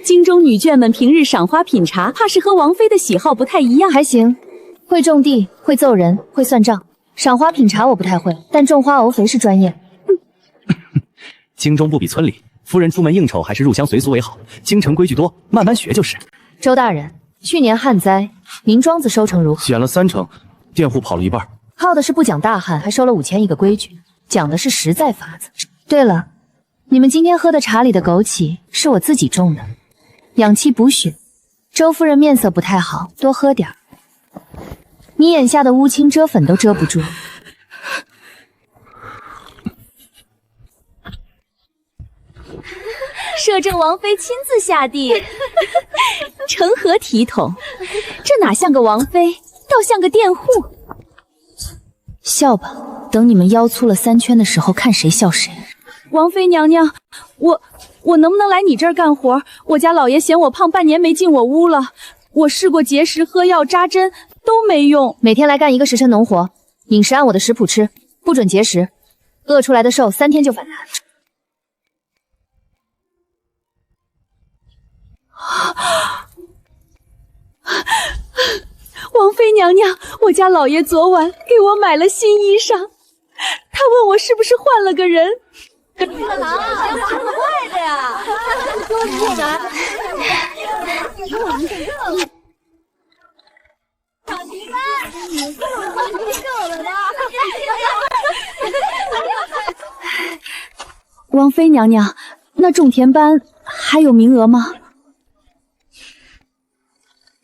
京中女眷们平日赏花品茶，怕是和王妃的喜好不太一样。还行，会种地，会奏人，会算账。赏花品茶我不太会，但种花沤肥是专业。京中不比村里，夫人出门应酬还是入乡随俗为好。京城规矩多，慢慢学就是。周大人，去年旱灾，您庄子收成如何？减了30%，佃户跑了一半。靠的是不讲大旱，还收了5000一个规矩，讲的是实在法子。对了，你们今天喝的茶里的枸杞是我自己种的，养气补血。周夫人面色不太好，多喝点儿。你眼下的乌青遮粉都遮不住。摄政王妃亲自下地，成何体统？这哪像个王妃，倒像个佃户。笑吧，等你们腰粗了3圈的时候，看谁笑谁。王妃娘娘，我能不能来你这儿干活？我家老爷嫌我胖，半年没进我屋了。我试过节食、喝药、扎针都没用。每天来干1个时辰农活，饮食按我的食谱吃，不准节食，饿出来的瘦3天就反弹。王妃娘娘，我家老爷昨晚给我买了新衣裳，他问我是不是换了个人。这个狼啊，想法这么怪的呀？多出来！抢题班，你够了吧？王妃娘娘，那种田班还有名额吗？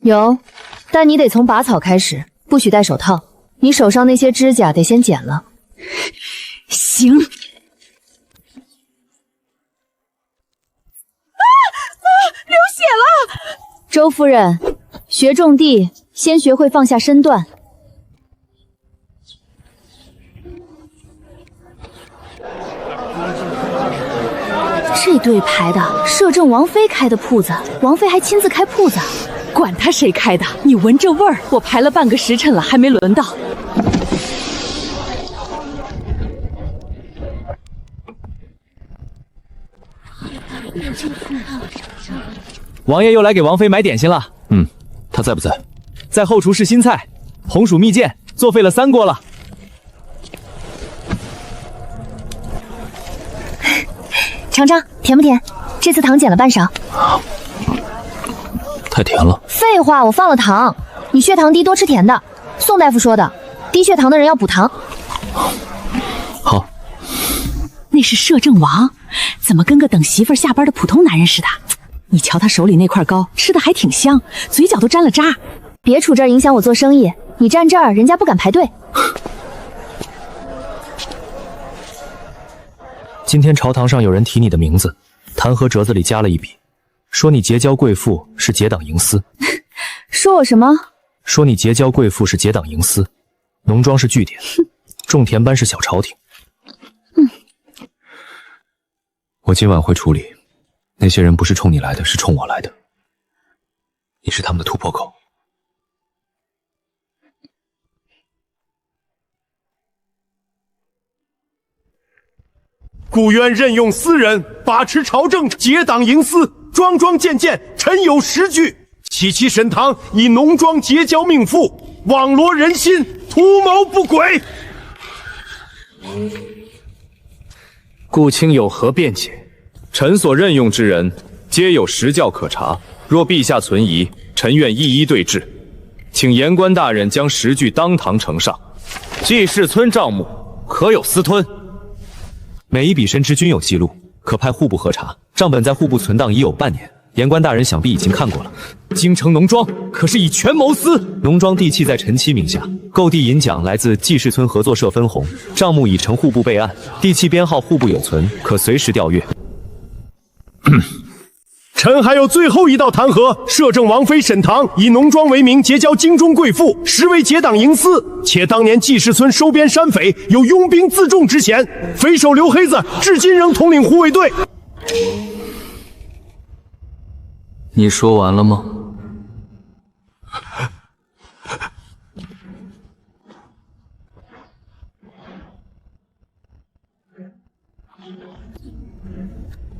有，但你得从拔草开始，不许戴手套。你手上那些指甲得先剪了。行。流血了！周夫人，学种地，先学会放下身段。这对牌的，摄政王妃开的铺子，王妃还亲自开铺子。管他谁开的，你闻这味儿，我排了半个时辰了，还没轮到。王爷又来给王妃买点心了。他在不在？在后厨试新菜，红薯蜜饯，作废了3锅了。尝尝，甜不甜？这次糖减了半勺。太甜了。废话，我放了糖。你血糖低，多吃甜的。宋大夫说的，低血糖的人要补糖。好。那是摄政王，怎么跟个等媳妇下班的普通男人似的？你瞧他手里那块糕，吃的还挺香，嘴角都沾了渣。别杵这儿影响我做生意，你站这儿，人家不敢排队。今天朝堂上有人提你的名字，弹劾折子里加了一笔，说你结交贵妇是结党营私。说我什么？说你结交贵妇是结党营私，农庄是据点，种田班是小朝廷。我今晚会处理，那些人不是冲你来的，是冲我来的。你是他们的突破口。顾渊任用私人，把持朝政，结党营私，桩桩件件，臣有实据。其沈堂以农庄结交命妇，网罗人心，图谋不轨。顾卿有何辩解？臣所任用之人，皆有实教可查。若陛下存疑，臣愿一一对质。请言官大人将实据当堂呈上。季氏村账目可有私吞？每一笔申支均有记录，可派户部核查。账本在户部存档已有半年，言官大人想必已经看过了。京城农庄可是以权谋私？农庄地契在臣妻名下，购地银奖来自季氏村合作社分红，账目已呈户部备案，地契编号户部有存，可随时调阅。臣还有最后一道弹劾：摄政王妃沈堂以农庄为名结交京中贵妇，实为结党营私。且当年季氏村收编山匪，有拥兵自重之嫌，匪首刘黑子至今仍统领护卫队。你说完了吗？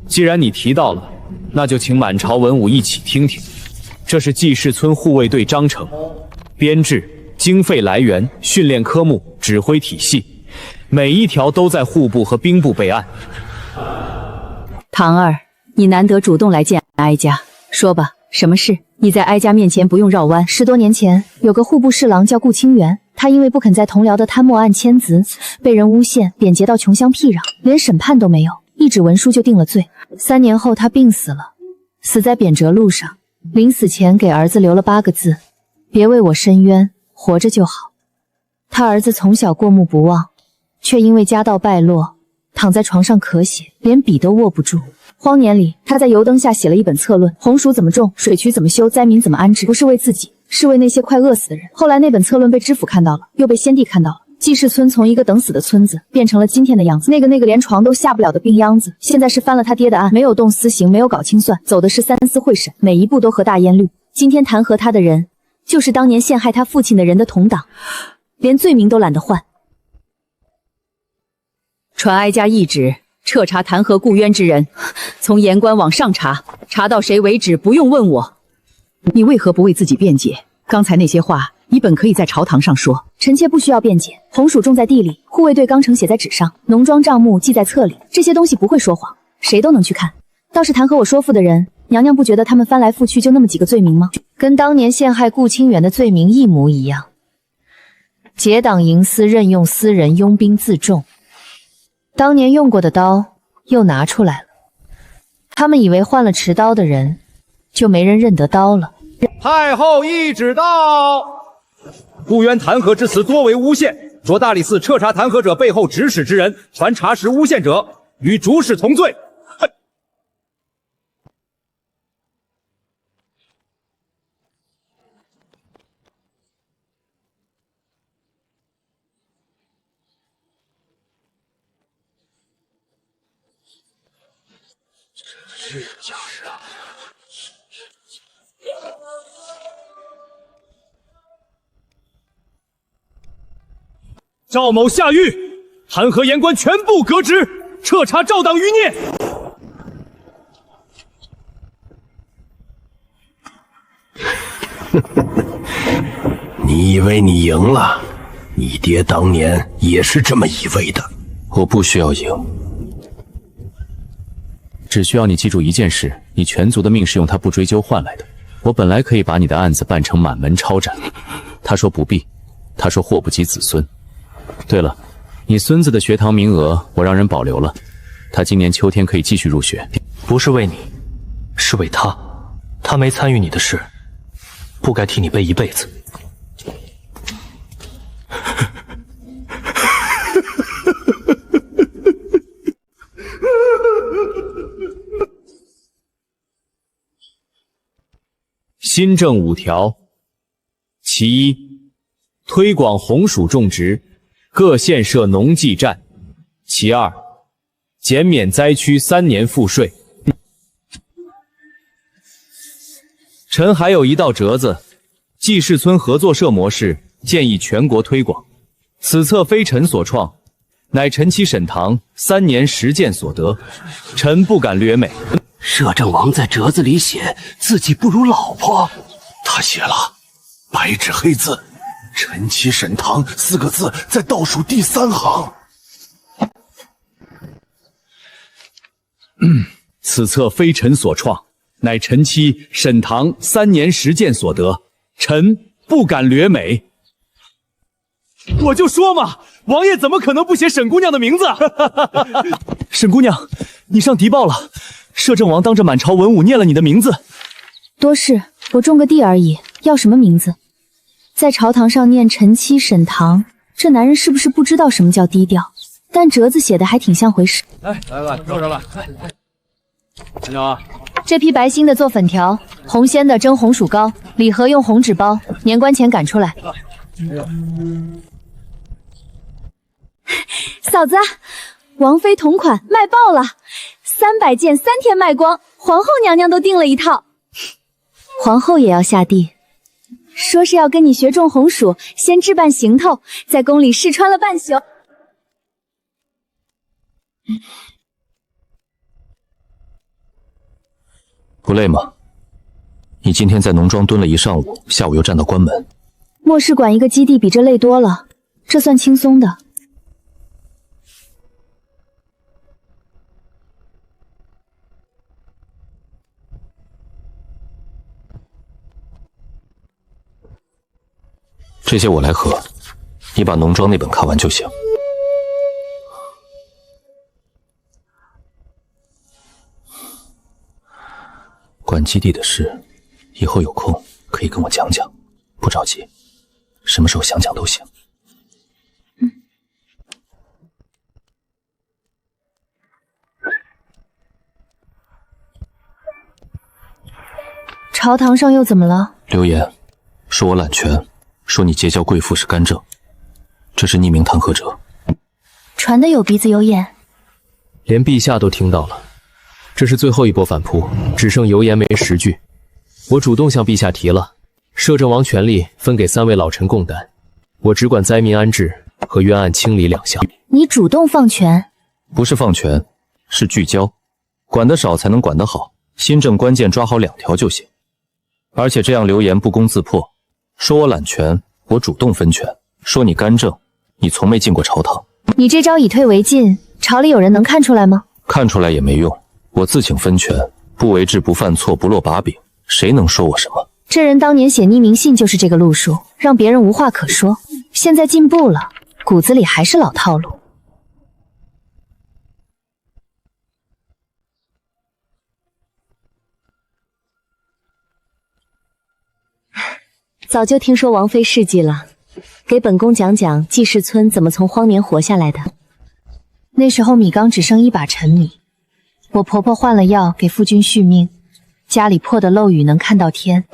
既然你提到了，那就请满朝文武一起听听。这是季氏村护卫队章程、编制、经费来源、训练科目、指挥体系，每一条都在户部和兵部备案。堂儿，你难得主动来见哀家，说吧，什么事？你在哀家面前不用绕弯。10多年前，有个户部侍郎叫顾清源，他因为不肯在同僚的贪墨案签字，被人诬陷，贬谪到穷乡僻壤，连审判都没有，一纸文书就定了罪。3年后，他病死了，死在贬谪路上。临死前给儿子留了8个字：别为我伸冤，活着就好。他儿子从小过目不忘，却因为家道败落，躺在床上咳血，连笔都握不住。荒年里，他在油灯下写了一本策论，红薯怎么种，水渠怎么修，灾民怎么安置，不是为自己，是为那些快饿死的人。后来那本策论被知府看到了，又被先帝看到了。季氏村从一个等死的村子变成了今天的样子，那个连床都下不了的病秧子，现在是翻了他爹的案，没有动私刑，没有搞清算，走的是3司会审，每一步都和大烟绿。今天弹劾他的人，就是当年陷害他父亲的人的同党，连罪名都懒得换。传哀家懿旨，彻查弹劾顾渊之人，从言官往上查，查到谁为止，不用问我。你为何不为自己辩解？刚才那些话，你本可以在朝堂上说。臣妾不需要辩解，红薯种在地里，护卫队纲程写在纸上，农庄账目记在册里，这些东西不会说谎，谁都能去看。倒是弹劾我说父的人，娘娘不觉得他们翻来覆去就那么几个罪名吗？跟当年陷害顾清源的罪名一模一样，结党营私，任用私人，拥兵自重。当年用过的刀又拿出来了，他们以为换了持刀的人，就没人认得刀了。太后懿旨到。顾渊弹劾之词多为诬陷，着大理寺彻查弹劾者背后指使之人，凡查实诬陷者，与主使同罪。这就是啊！赵某下狱，弹劾言官全部革职，彻查赵党余孽。你以为你赢了？你爹当年也是这么以为的。我不需要赢，只需要你记住一件事：你全族的命是用他不追究换来的。我本来可以把你的案子办成满门抄斩，他说不必，他说祸不及子孙。对了，你孙子的学堂名额我让人保留了，他今年秋天可以继续入学。不是为你，是为他。他没参与你的事，不该替你背一辈子。新政5条：其一，推广红薯种植，各县设农技站；其二，减免灾区3年赋税。臣还有一道折子，济世村合作社模式建议全国推广。此册非臣所创，乃臣妻沈棠3年实践所得，臣不敢略美。摄政王在折子里写自己不如老婆，他写了白纸黑字“臣妻沈棠”4个字在倒数第3行。此册非臣所创，乃臣妻沈棠3年实践所得，臣不敢略美。我就说嘛，王爷怎么可能不写沈姑娘的名字？沈姑娘，你上敌报了，摄政王当着满朝文武念了你的名字。多事，我种个地而已，要什么名字？在朝堂上念臣妻沈棠，这男人是不是不知道什么叫低调？但折子写的还挺像回事。来，肉上来。陈乔啊，这批白心的做粉条，红鲜的蒸红薯糕，礼盒用红纸包，年关前赶出来。嫂子，王妃同款卖爆了，300件3天卖光，皇后娘娘都订了一套。皇后也要下地，说是要跟你学种红薯，先置办行头，在宫里试穿了半宿。不累吗？你今天在农庄蹲了一上午，下午又站到关门。末世管一个基地比这累多了，这算轻松的。这些我来喝，你把农庄那本看完就行。管基地的事，以后有空可以跟我讲讲，不着急，什么时候想讲都行。朝堂上又怎么了？流言说我揽权，说你结交贵妇是干政，这是匿名弹劾者，传得有鼻子有眼，连陛下都听到了。这是最后一波反扑，只剩油盐没10句。我主动向陛下提了，摄政王权力分给3位老臣共担，我只管灾民安置和冤案清理2项。你主动放权？不是放权，是聚焦，管得少才能管得好，新政关键抓好2条就行。而且这样流言不攻自破，说我揽权，我主动分权；说你干政，你从没进过朝堂。你这招以退为进，朝里有人能看出来吗？看出来也没用，我自请分权，不为治，不犯错，不落把柄，谁能说我什么？这人当年写匿名信就是这个路数，让别人无话可说。现在进步了，骨子里还是老套路。早就听说王妃事迹了，给本宫讲讲季氏村怎么从荒年活下来的。那时候米缸只剩1把陈米，我婆婆换了药给夫君续命，家里破的漏雨能看到天。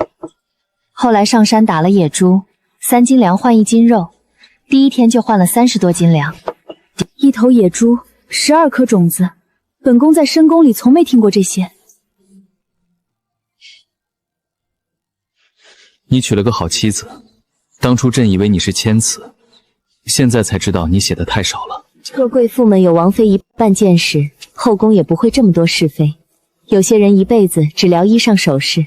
后来上山打了野猪，3斤粮换1斤肉，第1天就换了30多斤粮。1头野猪，12颗种子，本宫在深宫里从没听过这些。你娶了个好妻子，当初朕以为你是谦词，现在才知道你写的太少了。若贵妇们有王妃一半见识，后宫也不会这么多是非。有些人一辈子只聊衣裳首饰，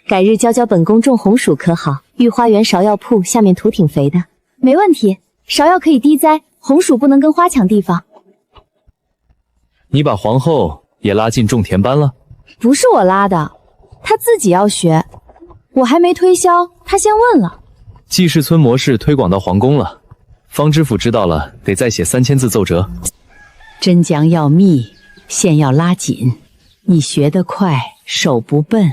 改日教教本宫种红薯可好？御花园芍药铺下面土挺肥的，没问题。芍药可以低栽，红薯不能跟花抢地方。你把皇后也拉进种田班了？不是我拉的，她自己要学。我还没推销，他先问了。季氏村模式推广到皇宫了，方知府知道了，得再写3000字奏折。针浆要密，线要拉紧，你学得快，手不笨。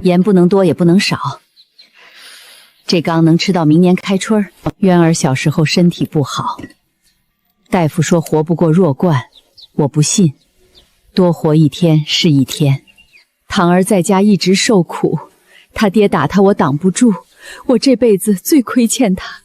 盐不能多，也不能少。这缸能吃到明年开春。渊儿小时候身体不好，大夫说活不过弱冠，我不信。多活一天是一天。堂儿在家一直受苦，他爹打他我挡不住，我这辈子最亏欠他。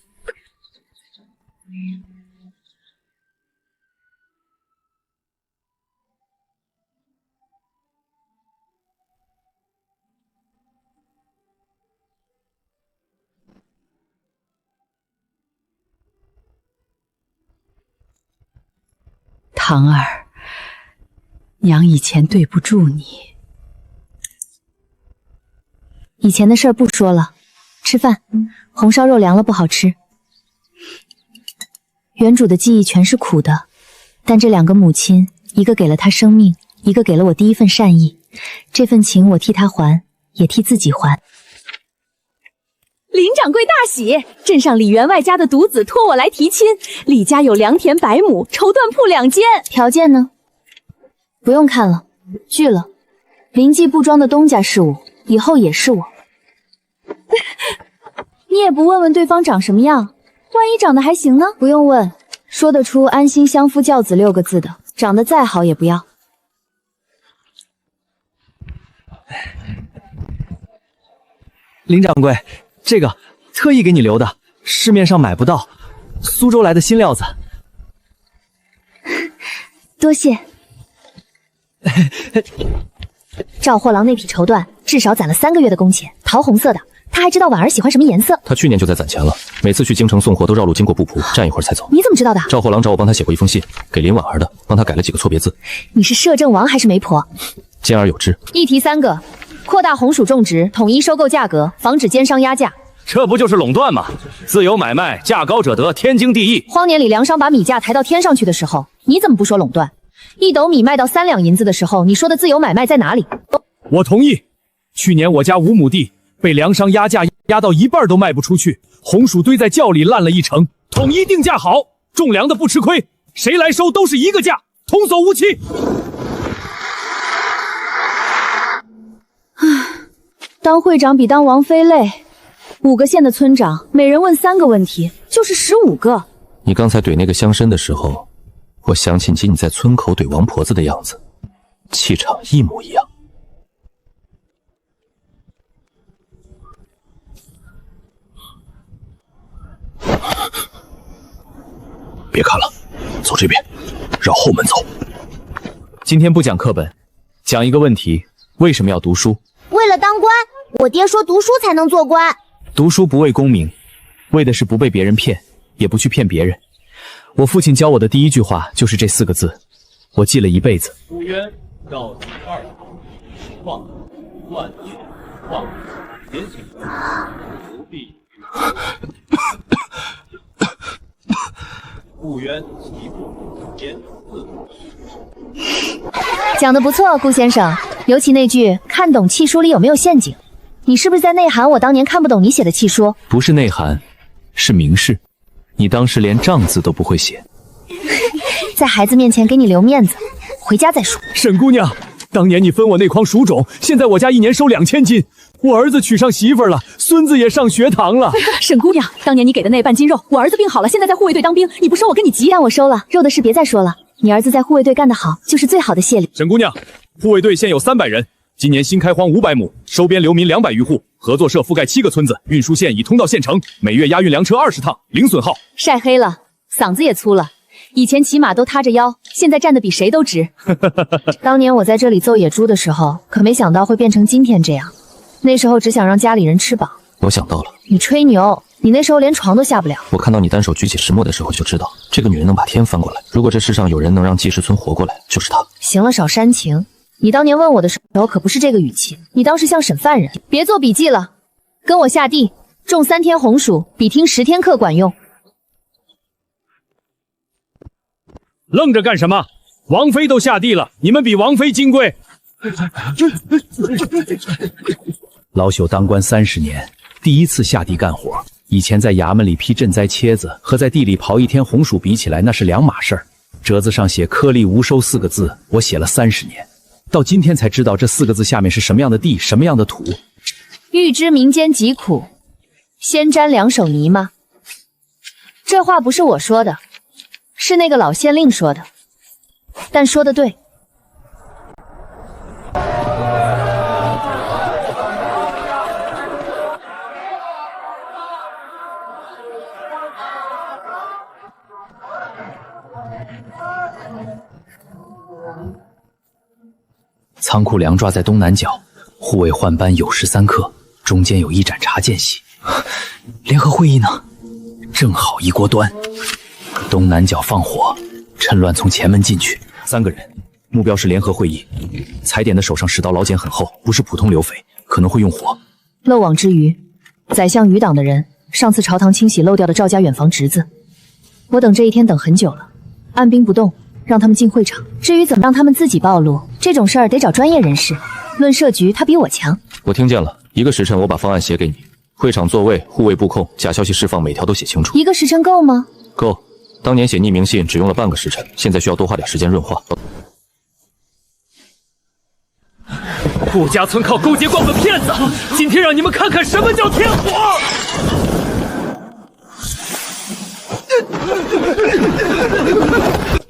堂儿，娘以前对不住你。以前的事儿不说了，吃饭。红烧肉凉了不好吃。原主的记忆全是苦的，但这两个母亲，一个给了她生命，一个给了我第一份善意。这份情我替她还，也替自己还。林掌柜大喜，镇上李员外家的独子托我来提亲，李家有良田100亩，绸缎铺2间。条件呢？不用看了，拒了。临济布庄的东家是我，以后也是我。你也不问问对方长什么样，万一长得还行呢？不用问，说得出安心相夫教子6个字的，长得再好也不要。林掌柜，这个特意给你留的，市面上买不到，苏州来的新料子。多谢。赵货郎那匹绸缎至少攒了3个月的工钱，桃红色的。他还知道婉儿喜欢什么颜色。他去年就在攒钱了，每次去京城送货都绕路经过布铺，站一会儿才走。你怎么知道的？赵货郎找我帮他写过一封信，给林婉儿的，帮他改了几个错别字。你是摄政王还是媒婆？兼而有之。一题3个，扩大红薯种植，统一收购价格，防止奸商压价。这不就是垄断吗？自由买卖，价高者得，天经地义。荒年里粮商把米价抬到天上去的时候，你怎么不说垄断？一斗米卖到3两银子的时候，你说的自由买卖在哪里？我同意。去年我家5亩地被粮商压价压到一半都卖不出去，红薯堆在窖里烂了1成，统一定价好，种粮的不吃亏，谁来收都是一个价，童叟无欺。当会长比当王妃累，5个县的村长每人问3个问题，就是15个。你刚才怼那个乡绅的时候，我想起你在村口怼王婆子的样子，气场一模一样。别看了，走这边，绕后门走。今天不讲课本，讲一个问题：为什么要读书？为了当官，我爹说读书才能做官。读书不为功名，为的是不被别人骗，也不去骗别人。我父亲教我的第一句话就是这4个字，我记了一辈子。朱渊到第2行，放乱月放连续不必顾渊其父言4。讲得不错，顾先生，尤其那句看懂契书里有没有陷阱，你是不是在内涵我当年看不懂你写的契书？不是内涵，是明示。你当时连账字都不会写。在孩子面前给你留面子，回家再说。沈姑娘，当年你分我那筐薯种，现在我家1年收2000斤，我儿子娶上媳妇了，孙子也上学堂了。沈姑娘，当年你给的那半斤肉，我儿子病好了，现在在护卫队当兵，你不收我跟你急。但我收了，肉的事别再说了。你儿子在护卫队干得好，就是最好的谢礼。沈姑娘，护卫队现有300人，今年新开荒500亩，收编流民200余户，合作社覆盖7个村子，运输线已通到县城，每月押运粮车20趟，零损耗。晒黑了，嗓子也粗了。以前骑马都塌着腰，现在站得比谁都直。当年我在这里揍野猪的时候，可没想到会变成今天这样。那时候只想让家里人吃饱。我想到了。你吹牛，你那时候连床都下不了。我看到你单手举起石磨的时候就知道，这个女人能把天翻过来。如果这世上有人能让季氏村活过来，就是她。行了，少煽情。你当年问我的时候可不是这个语气，你当时像审犯人。别做笔记了，跟我下地种3天红薯，比听10天课管用。愣着干什么？王妃都下地了，你们比王妃金贵。老朽当官30年，第一次下地干活。以前在衙门里批赈灾帖子，和在地里刨1天红薯比起来，那是2码事儿。折子上写颗粒无收4个字，我写了30年，到今天才知道这4个字下面是什么样的地，什么样的土。欲知民间疾苦，先沾2手泥吗？这话不是我说的，是那个老县令说的，但说的对。仓库梁抓在东南角，护卫换班有13克，中间有一盏茶间隙。联合会议呢？正好一锅端。东南角放火，趁乱从前门进去。3个人，目标是联合会议。踩点的手上石刀老茧很厚，不是普通流匪，可能会用火。漏网之鱼，宰相余党的人上次朝堂清洗漏掉的赵家远房侄子，我等这一天等很久了。按兵不动，让他们进会场。至于怎么让他们自己暴露，这种事儿得找专业人士。论设局，他比我强。我听见了，1个时辰我把方案写给你。会场座位、护卫布控、假消息释放，每条都写清楚。1个时辰够吗？够。当年写匿名信只用了半个时辰，现在需要多花点时间润化。顾家村靠勾结惯本骗子，今天让你们看看什么叫天火！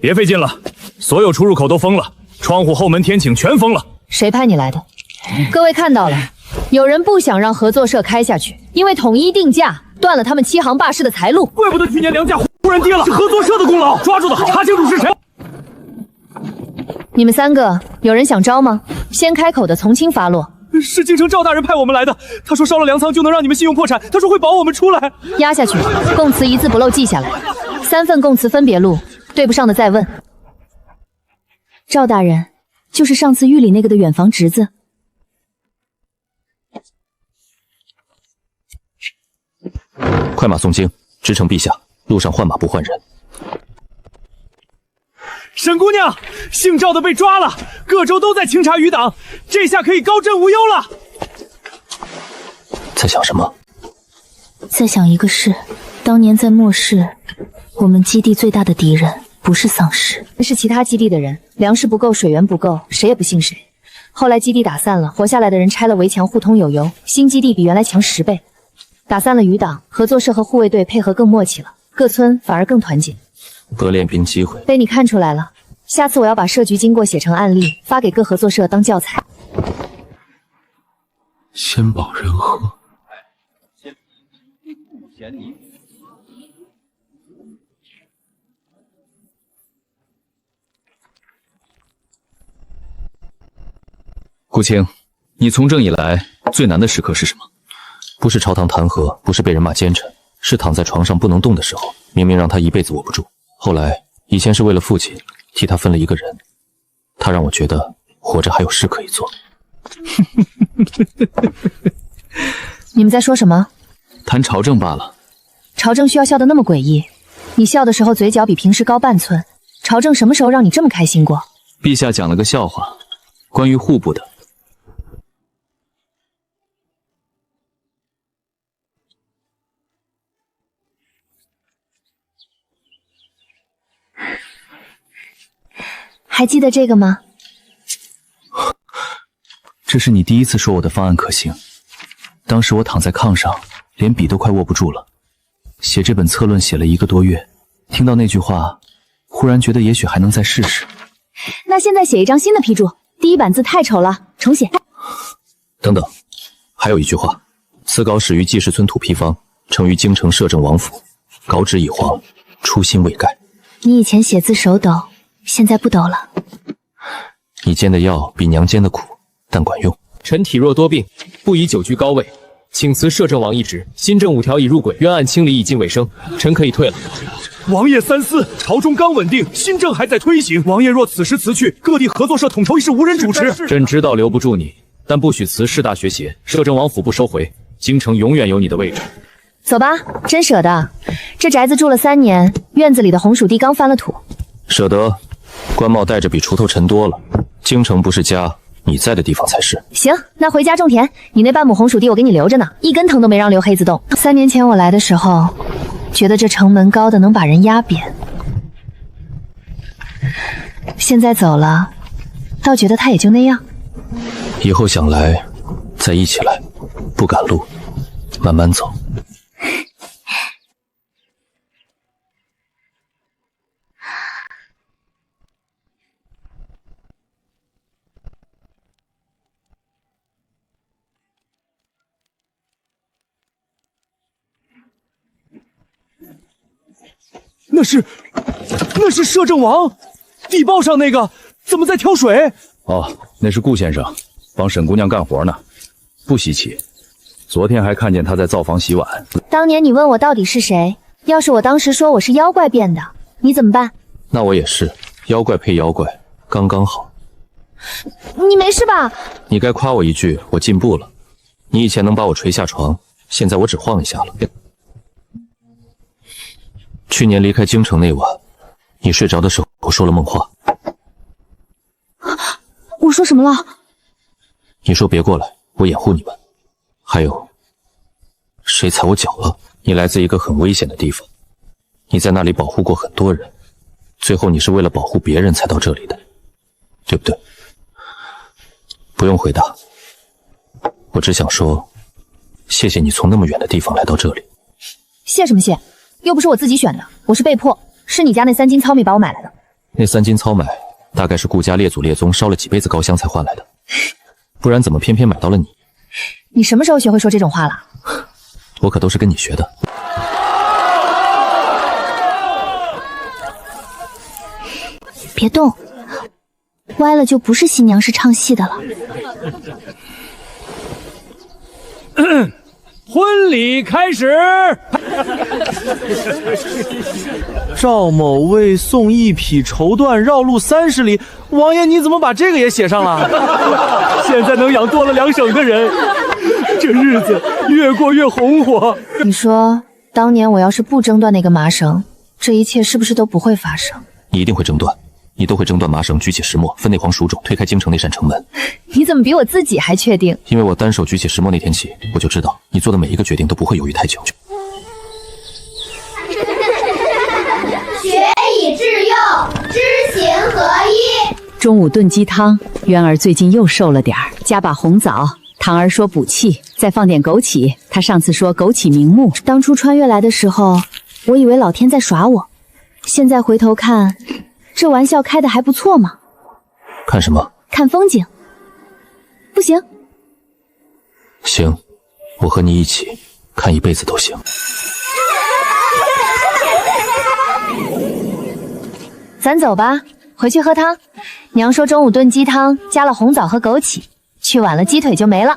别费劲了，所有出入口都封了，窗户、后门、天井全封了。谁派你来的？各位看到了，有人不想让合作社开下去，因为统一定价断了他们7行霸市的财路。怪不得去年粮价忽然跌了，是合作社的功劳。抓住的好，查清楚是谁。你们3个有人想招吗？先开口的从轻发落。是京城赵大人派我们来的，他说烧了粮仓就能让你们信用破产，他说会保我们出来。压下去，供词一字不漏记下来，3份供词分别录，对不上的再问。赵大人，就是上次狱里那个的远房侄子。快马送京，直呈陛下。路上换马不换人。沈姑娘，姓赵的被抓了，各州都在清查余党，这下可以高枕无忧了。在想什么？在想一个事，当年在末世，我们基地最大的敌人不是丧尸，是其他基地的人。粮食不够，水源不够，谁也不信谁。后来基地打散了，活下来的人拆了围墙，互通有油，新基地比原来强10倍。打散了余党，合作社和护卫队配合更默契了，各村反而更团结。得练兵机会被你看出来了，下次我要把设局经过写成案例，发给各合作社当教材。先保人和。顾青，你从政以来最难的时刻是什么？不是朝堂弹劾，不是被人骂奸臣，是躺在床上不能动的时候，明明让他一辈子握不住。后来，以前是为了父亲，替他分了一个人，他让我觉得活着还有事可以做。你们在说什么？谈朝政罢了。朝政需要笑得那么诡异？你笑的时候嘴角比平时高半寸，朝政什么时候让你这么开心过？陛下讲了个笑话，关于户部的。还记得这个吗？这是你第一次说我的方案可行。当时我躺在炕上，连笔都快握不住了。写这本策论写了1个多月，听到那句话，忽然觉得也许还能再试试。那现在写一张新的批注，第一版字太丑了，重写。等等，还有一句话：此稿始于季氏村土坯坊，呈于京城摄政王府，稿纸已黄，初心未改。你以前写字手抖，现在不抖了。你煎的药比娘煎的苦，但管用。臣体弱多病，不宜久居高位，请辞摄政王一职。新政5条已入轨，冤案清理已近尾声，臣可以退了。王爷三思，朝中刚稳定，新政还在推行。王爷若此时辞去，各地合作社统筹一事无人主持。朕知道留不住你，但不许辞士大学协，摄政王府不收回，京城永远有你的位置。走吧，真舍得。这宅子住了3年，院子里的红薯地刚翻了土。舍得，官帽戴着比锄头沉多了。京城不是家，你在的地方才是。行，那回家种田。你那半亩红薯地我给你留着呢，一根藤都没让留黑子动。3年前我来的时候，觉得这城门高的能把人压扁，现在走了，倒觉得他也就那样。以后想来，再一起来，不赶路，慢慢走。那是摄政王，地报上那个怎么在挑水？哦，那是顾先生帮沈姑娘干活呢，不稀奇。昨天还看见他在灶房洗碗。当年你问我到底是谁，要是我当时说我是妖怪变的，你怎么办？那我也是，妖怪配妖怪，刚刚好。你没事吧？你该夸我一句，我进步了。你以前能把我捶下床，现在我只晃一下了。去年离开京城那晚，你睡着的时候，我说了梦话。我说什么了？你说别过来，我掩护你们。还有，谁踩我脚了？你来自一个很危险的地方，你在那里保护过很多人，最后你是为了保护别人才到这里的，对不对？不用回答，我只想说，谢谢你从那么远的地方来到这里。谢什么谢？又不是我自己选的，我是被迫，是你家那3斤糙米把我买来的。那3斤糙米大概是顾家列祖列宗烧了几辈子高香才换来的，不然怎么偏偏买到了你？你什么时候学会说这种话了？我可都是跟你学的。别动，歪了就不是新娘是唱戏的了。婚礼开始。赵某为送一匹绸缎绕路30里，王爷你怎么把这个也写上了？现在能养多了2省的人，这日子越过越红火。你说，当年我要是不挣断那个麻绳，这一切是不是都不会发生？你一定会挣断，你都会挣断麻绳，举起石磨，分内黄蜀种，推开京城那扇城门。你怎么比我自己还确定？因为我单手举起石磨那天起，我就知道你做的每一个决定都不会犹豫太久。学以致用，知行合一。中午炖鸡汤，渊儿最近又瘦了点儿，加把红枣。堂儿说补气，再放点枸杞。他上次说枸杞明目。当初穿越来的时候，我以为老天在耍我，现在回头看，这玩笑开得还不错嘛。看什么？看风景。不行？行，我和你一起看一辈子都行。咱走吧，回去喝汤。娘说中午炖鸡汤加了红枣和枸杞，去晚了鸡腿就没了。